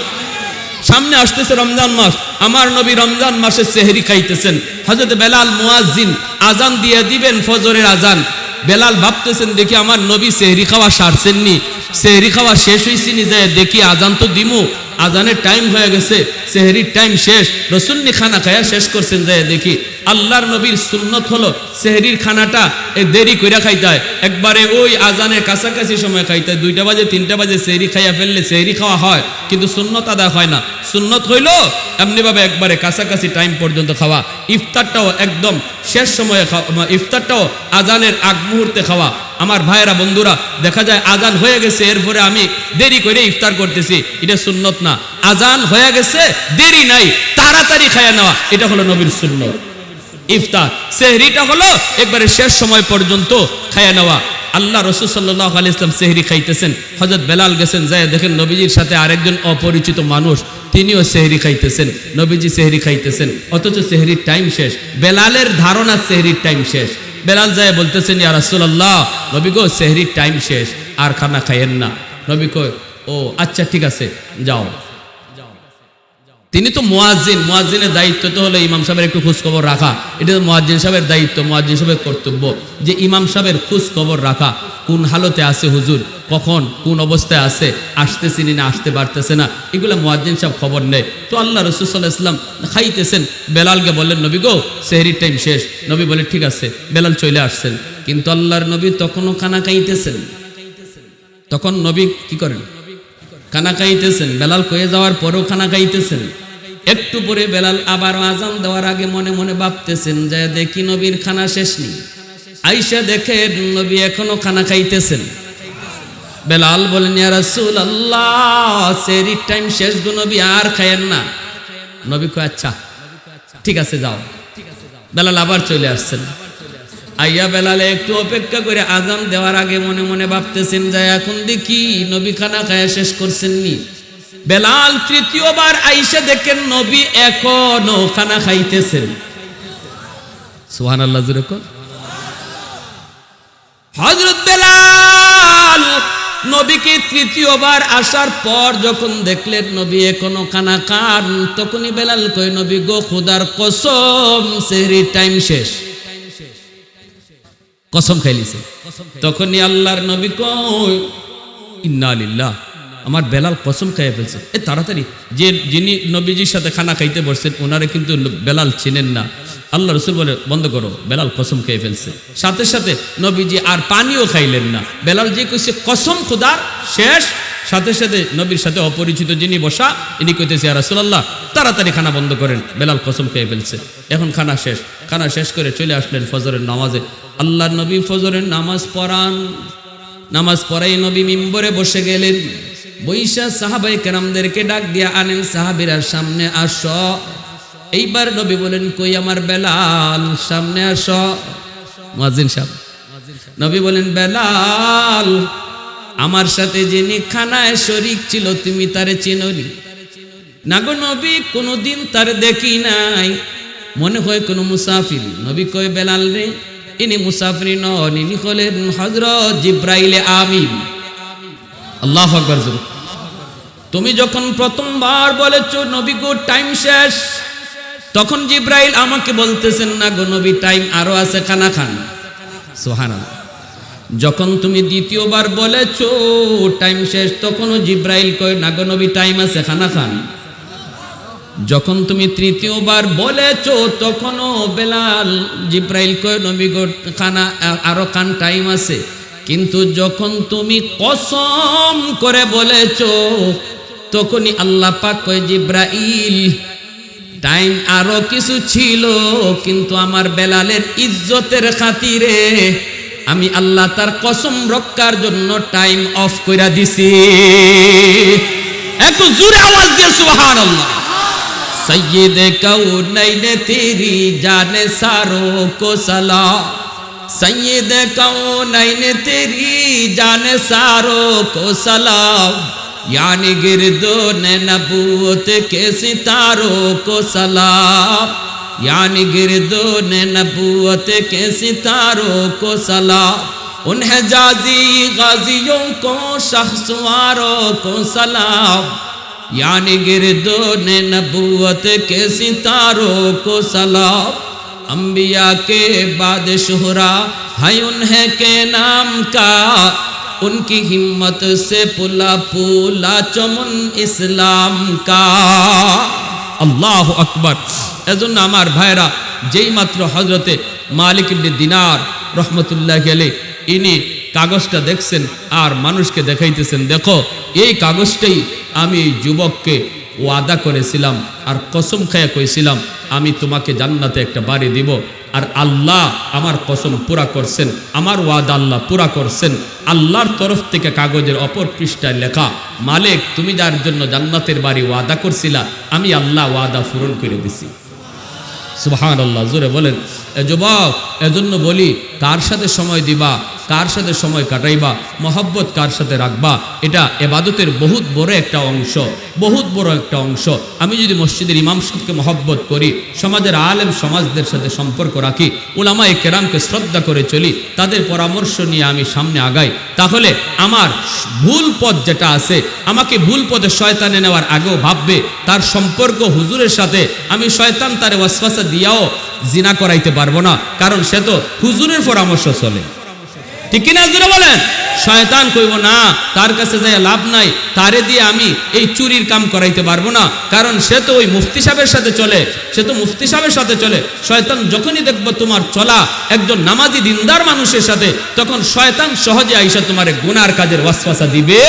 সামনে আসতেছে রমজান মাস, আমার নবী রমজান মাসে সেহরি খাইতেছেন। হযরত বেলাল মুয়াজ্জিন আজান দিয়ে দিবেন ফজরের আজান। বেলাল ভাবতেছেন, দেখি আমার নবী সেহরি খাওয়া সারছেননি, সেহরি খাওয়া শেষ হয়েছিনি, যায় দেখি আজান তো দিমু, আজানের টাইম হয়ে গেছে, সেহরির টাইম শেষ, রসুল্লি খানা খায়া শেষ করছেন। যায় দেখি আল্লাহর নবীর সুন্নত হলো সেহরির খানাটা দেরি করে খাইতে হয়, একবারে ওই আজানের কাছাকাছি সময় খাইতে হয়। 2টা বাজে 3টা বাজে সেহরি খাইয়া ফেললে সেহরি খাওয়া হয়, কিন্তু সুন্নত আদায় হয় না। সুন্নত হইল এমনিভাবে একবারে কাছাকাছি টাইম পর্যন্ত খাওয়া। ইফতারটাও একদম শেষ সময়ে খাওয়া, ইফতারটাও আজানের আগ মুহূর্তে খাওয়া। আমার ভাইয়েরা, বন্ধুরা, দেখা যায় আজান হয়ে গেছে, এরপরে আমি দেরি করে ইফতার করতেছি, এটা সুন্নত না। আজান হয়ে গেছে, দেরি নাই, তাড়াতাড়ি খাইয়া নেওয়া, এটা হলো নবীর সুন্নত। ইফতার সেহরিটা হলো একবারে শেষ সময় পর্যন্ত খাইয়া নেওয়া। আল্লাহ রাসূল সাল্লাল্লাহু আলাইহি ওয়াসাল্লাম সেহরি খাইতেছেন, হযরত বেলাল গেছেন, যায় দেখেন নবীজির সাথে আরেকজন অপরিচিত মানুষ, তিনিও সেহরি খাইতেছেন। নবীজি সেহরি খাইতেছেন, অথচ সেহরির টাইম শেষ। বেলালের ধারণা সেহরির টাইম শেষ, বেলাল যায় বলতেছেন ইয়া রাসূলুল্লাহ, নবী গো সেহরির টাইম শেষ, আর খানা খাইয়েন না। নবী কয় ও আচ্ছা ঠিক আছে যাও। তিনি তো মুয়াজ্জিন, মুয়াজ্জিনের দায়িত্ব তো হলো ইমাম সাহেবের একটু খোঁজ খবর রাখা। এটা তো মুয়াজ্জিন সাহেবের দায়িত্ব, মুয়াজ্জিন সাহেবের কর্তব্য যে ইমাম সাহেবের খোঁজ খবর রাখা, কোন হালতে আছে হুজুর, কখন কোন অবস্থায় আছে, আসতেছি না আসতে পারতেছে না, এগুলো মুয়াজ্জিন সাহেব খবর নেয়। তো আল্লাহ রাসূল সাল্লাল্লাহু আলাইহি ওয়াসাল্লাম খাইতেছেন, বেলালকে বললেন নবী গো সেহরির টাইম শেষ। নবী বলে ঠিক আছে, বেলাল চলে আসছেন। কিন্তু আল্লাহর নবী তখনও খানা খাইতেছেন। তখন নবী কি করেন? খানা খাইতেছেন। বেলাল কয়ে যাওয়ার পরেও খানা খাইতেছেন। একটু পরে বেলাল আবার আজান দেওয়ার আগে মনে মনে ভাবতেছেন যে দেখি নবীর খানা শেষ নেই। আইসা দেখে নবী এখনো খানা খাইতেছেন। বেলাল বলেন ইয়া রাসূলুল্লাহ সেহরির টাইম শেষ গো নবী, আর খায়েন না। নবী কয় আচ্ছা ঠিক আছে যাও। বেলাল আবার চলে আসছেন। আইয়া বেলালে একটু অপেক্ষা করে আজান দেওয়ার আগে মনে মনে ভাবতেছেন যে এখন দেখি নবী খানা খায়া শেষ করছেননি। বেলাল তৃতীয়বার আইসা দেখেন নবী এখনো খানা খাইতেছেন। সুবহানাল্লাহ জোরে কোন। হযরত বেলাল নবীকে তৃতীয়বার আসার পর যখন দেখলেন নবী এখনো খানা খান, তখনই বেলাল কয় নবী গো খোদার কসম সেহরির টাইম শেষ। কসম খাইলিছে। তখনই আল্লাহর নবী কয় ইন্না লিল্লাহ, আমার বেলাল কসম খাইয়ে ফেলছে। তাড়াতাড়ি যে যিনি নবীজির সাথে খানা খাইতে বসছেন ওনারে কিন্তু বেলাল চিনেন না। আল্লাহ রাসূল বলে বন্ধ করো, বেলাল কসম খেয়ে ফেলছে। সাথে সাথে নবীজি আর পানিও খাইলেন না। বেলাল যে কইছে কসম খোদার শেষ, সাথে সাথে নবীর সাথে অপরিচিত যিনি বসা ইনি কইতেছে ইয়া রাসূলুল্লাহ তাড়াতাড়ি খানা বন্ধ করেন, বেলাল কসম খেয়ে ফেলছে। এখন খানা শেষ। খানা শেষ করে চলে আসলেন ফজরের নামাজে। আল্লাহর নবী ফজরের নামাজ পড়ান। নামাজ পড়াই নবী মিম্বরে বসে গেলেন। বৈশা সাহাবায়ে কেরামদেরকে ডাক দিয়া আনেন, সাহাবীরা সামনে আসো। এইবার নবী বলেন কই আমার বেলাল, সামনে আসো। মুয়াজ্জিন সাহেব, নবী বলেন বেলাল আমার সাথে যিনি খানায় শরীক ছিল তুমি তারে চিনোনি? না গো নবী কোনোদিন তারে দেখি নাই, মনে হয় কোনো মুসাফির। নবী কয় বেলাল রে ইনি মুসাফির নন, ইনি হলেন হযরত জিবরাইল আমিন। আল্লাহু আকবার। তুমি যখন প্রথমবার বলেছো নবী গো টাইম শেষ, তখন জিবরাইল আমাকে বলতেছেন না গো নবী টাইম আরো আছে, খানা খান। সুবহানাল্লাহ। যখন তুমি দ্বিতীয়বার বলেছো টাইম শেষ, তখনও জিবরাইল কয় না গো নবী টাইম আছে, খানা খান। যখন তুমি তৃতীয়বার বলেছো তখনও বেলাল জিবরাইল কয় নবী গো খানা আরো খান, টাইম আছে। কিন্তু যখন তুমি কসম করে বলেছো তখনই আল্লাহ পাক কয় জিবরাইল টাইম আরো কিছু ছিল, কিন্তু আমার বেলালের ইজ্জতের খাতিরে আমি আল্লাহ তার কসম রক্ষার জন্য টাইম অফ কইরা দিছি। একটু জোরে আওয়াজ দিয়ে সুবহানাল্লাহ। সৈয়দে কাউনাইন তেরি জানে সারো কো সালাম, সৈয়দে কাউনাইন তেরি জানে সারো কো সালাম, यानी गिरदोन नबूवत के सितारों को सलाम, यानी गिरदोन नबूवत के सितारों को सलाम, उन हिजाज़ी गाजियों को शख्सवारों को सलाम, यानी गिरदोन नबूवत के सितारों को सलाम, अंबिया के बाद शुहरा है उन्हें के नाम का, उनकी हिम्मत से पुला पुला चमन इस्लाम का। আল্লাহ আকবার। এজন্য আমার ভাইরা যেই মাত্র হযরতে মালিক ইবনে দিনার রহমতুল্লাহি আলাইহি ইনি কাগজটা দেখছেন আর মানুষকে দেখাইতেছেন, দেখো এই কাগজটাই আমি এই যুবককে ওয়াদা করেছিলাম আর কসম খেয়ে কইছিলাম আমি তোমাকে জান্নাতে একটা বাড়ি দিব, আর আল্লাহ আমার কসম পুরা করছেন, আমার ওয়াদা আল্লাহ পুরা করছেন। আল্লাহর তরফ থেকে কাগজের অপর পৃষ্ঠায় লেখা, মালিক তুমি যার জন্য জান্নাতের বাড়ি ওয়াদা করছিলা আমি আল্লাহ ওয়াদা পূরণ করে দিছি। সুবহানাল্লাহ, জোরে বলেন। যুবক, এজন্য বলি তার সাথে সময় দিবা, কার সাথে সময় কাটাইবা, মহব্বত কার সাথে রাখবা, এটা এবাদতের বহুত বড় একটা অংশ, বহুত বড় একটা অংশ। আমি যদি মসজিদের ইমাম সাহেবকে মহব্বত করি, সমাজের আলেম সমাজদের সাথে সম্পর্ক রাখি, উলামায়ে কেরামকে শ্রদ্ধা করে চলি, তাদের পরামর্শ নিয়ে আমি সামনে আগাই, তাহলে আমার ভুল পথ যেটা আছে, আমাকে ভুল পথে শয়তানে নেওয়ার আগেও ভাববে তার সম্পর্ক হুজুরের সাথে, আমি শয়তান তারে ওয়াসওয়াসা দিয়াও জিনা করাইতে পারবো না, কারণ সে তো হুজুরের পরামর্শ চলে। ঠিক কিনা জোরে বলেন? শয়তান কইব না, তার কাছে যাই লাভ নাই, তারে দিয়ে আমি এই চুরির কাম করাইতে পারবো না, কারণ সে তো ওই মুফতি সাহেবের সাথে চলে, সে তো মুফতি সাহেবের সাথে চলে। শয়তান যখনই দেখবো তোমার চলা একজন নামাজি দিনদার মানুষের সাথে, তখন শয়তান সহজে আইসা তোমারে গুনার কাজের ওয়াসওয়াসা দিবে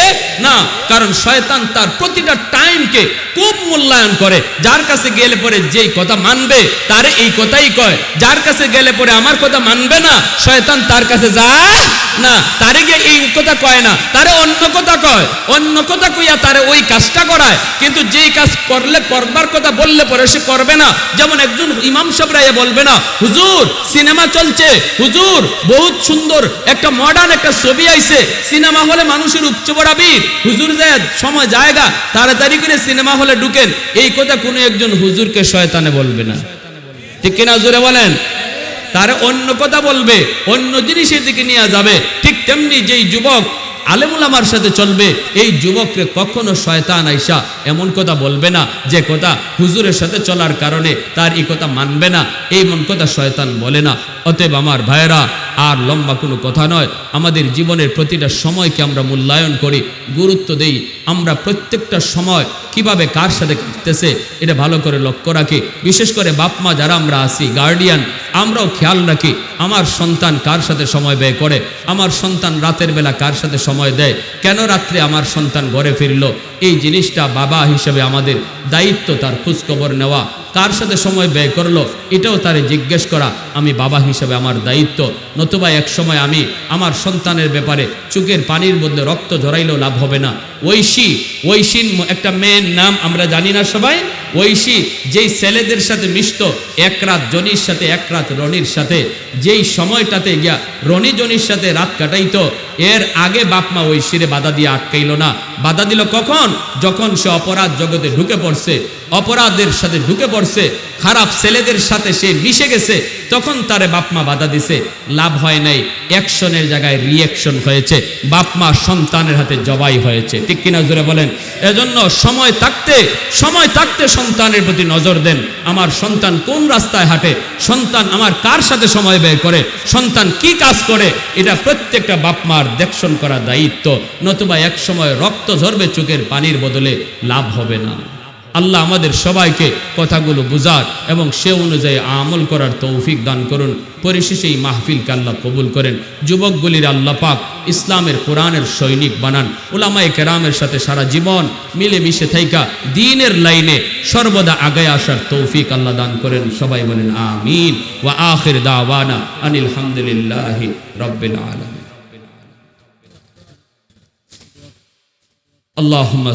না, কারণ শয়তান তার প্রতিটা টাইমকে খুব মূল্যায়ন করে। যার কাছে গেলে পরে যেই কথা মানবে তারে এই কথাই কয়, যার কাছে গেলে পরে আমার কথা মানবে না, শয়তান তার কাছে যায় না, তারে গিয়ে এই কথা কয় না, তারে অন্য কথা কয়, অন্য কথা কইয়া তারে ওই কাজটা করায়, কিন্তু যেই কাজ করলে করবার কথা বললে পরে সে করবে না। যেমন একজন ইমাম সাহেব রায়ে বলবে না, হুজুর সিনেমা চলছে, হুজুর বহুত সুন্দর একটা মডার্ন একটা ছবি আইছে, সিনেমা হলে মানুষের উপচে ভিড়, হুজুর যায় সময় জায়গা তাড়াতাড়ি করে সিনেমা হলে ঢুকেন, এই কথা কোনো একজন হুজুরকে শয়তানে বলবে না। ঠিক কিনা জোরে বলেন? তারে অন্য কথা বলবে, অন্য জিনিসের দিকে নিয়ে যাবে। ঠিক তেমনি যেই যুবক আলেমুল আমার সাথে চলবে, এই যুবককে কখনো শয়তান আইসা এমন কথা বলবে না যে কথা হুজুরের সাথে চলার কারণে তার এই কথা মানবে না, এই মন কথা শয়তান বলে না। অতএব আমার ভাইয়েরা, আর লম্বা কোনো কথা নয়, আমাদের জীবনের প্রতিটা সময়কে আমরা মূল্যায়ন করি, গুরুত্ব দেই, আমরা প্রত্যেকটা সময় কিভাবে কার সাথে কাটতেছে এটা ভালো করে লক্ষ্য রাখি। বিশেষ করে বাপ মা যারা আমরা আছি, গার্ডিয়ান, আমরাও খেয়াল রাখি আমার সন্তান কার সাথে সময় ব্যয় করে, আমার সন্তান রাতের বেলা কার সাথে সময় দেয়, কেন রাত্রে আমার সন্তান ঘরে ফিরল, এই জিনিসটা বাবা হিসেবে আমাদের দায়িত্ব, তার খোঁজখবর নেওয়া, কার সাথে সময় ব্যয় করলো এটাও তারে জিজ্ঞেস করা আমি বাবা হিসেবে আমার দায়িত্ব। নতুবা এক সময় আমি আমার সন্তানের ব্যাপারে চোখের পানির মধ্যে রক্ত ঝরাইলেও লাভ হবে না। ঐশীন একটা মেয়ের নাম আমরা জানি না সবাই, ঐশী যেই ছেলেদের সাথে মিশত, এক রাত জনির সাথে এক রাত রনির সাথে, যেই সময়টাতে গিয়া রনি জনির সাথে রাত কাটাইতো, এর আগে বাপমা ঐশীরে বাধা দিয়ে আটকাইল না। বাধা দিল কখন? যখন সে অপরাধ জগতে ঢুকে পড়ছে, অপরাধের সাথে ঢুকে পড়ছে, খারাপ ছেলেদের সাথে সে মিশে গেছে, তখন তারে বাপমা বাধা দিছে, লাভ হয় নাই, অ্যাকশনের জায়গায় রিঅ্যাকশন হয়েছে, বাপমা সন্তানের হাতে জবাই হয়েছে। ঠিক কিনা জোরে বলেন? এজন্য সময় থাকতে সন্তানের প্রতি নজর দেন, আমার সন্তান কোন রাস্তায় হাঁটে, সন্তান আমার কার সাথে সময় ব্যয় করে, সন্তান কি কাজ করে, এটা প্রত্যেকটা বাপমার দেখশন করা দায়িত্ব। নতুবা এক সময় রক্ত ঝরবে চোখের পানির বদলে, লাভ হবে না। আল্লাহ আমাদের সবাইকে কথাগুলো বুঝার এবং সে অনুযায়ী আমল করার তৌফিক দান করুন। পরিশেষে এই মাহফিলকে আল্লাহ কবুল করেন। যুবকগুলির আল্লাহ পাক ইসলামের কোরআনের সৈনিক বানান। উলামায়ে কেরামের সাথে সারা জীবন মিলেমিশে থাইকা দ্বীনের লাইনে সর্বদা আগায় আসার তৌফিক আল্লাহ দান করেন। সবাই বলেন আমিন। ওয়া আখির দাওয়ানা আনিল হামদুলিল্লাহি রাব্বিল আলামিন। আল্লাহুম্মা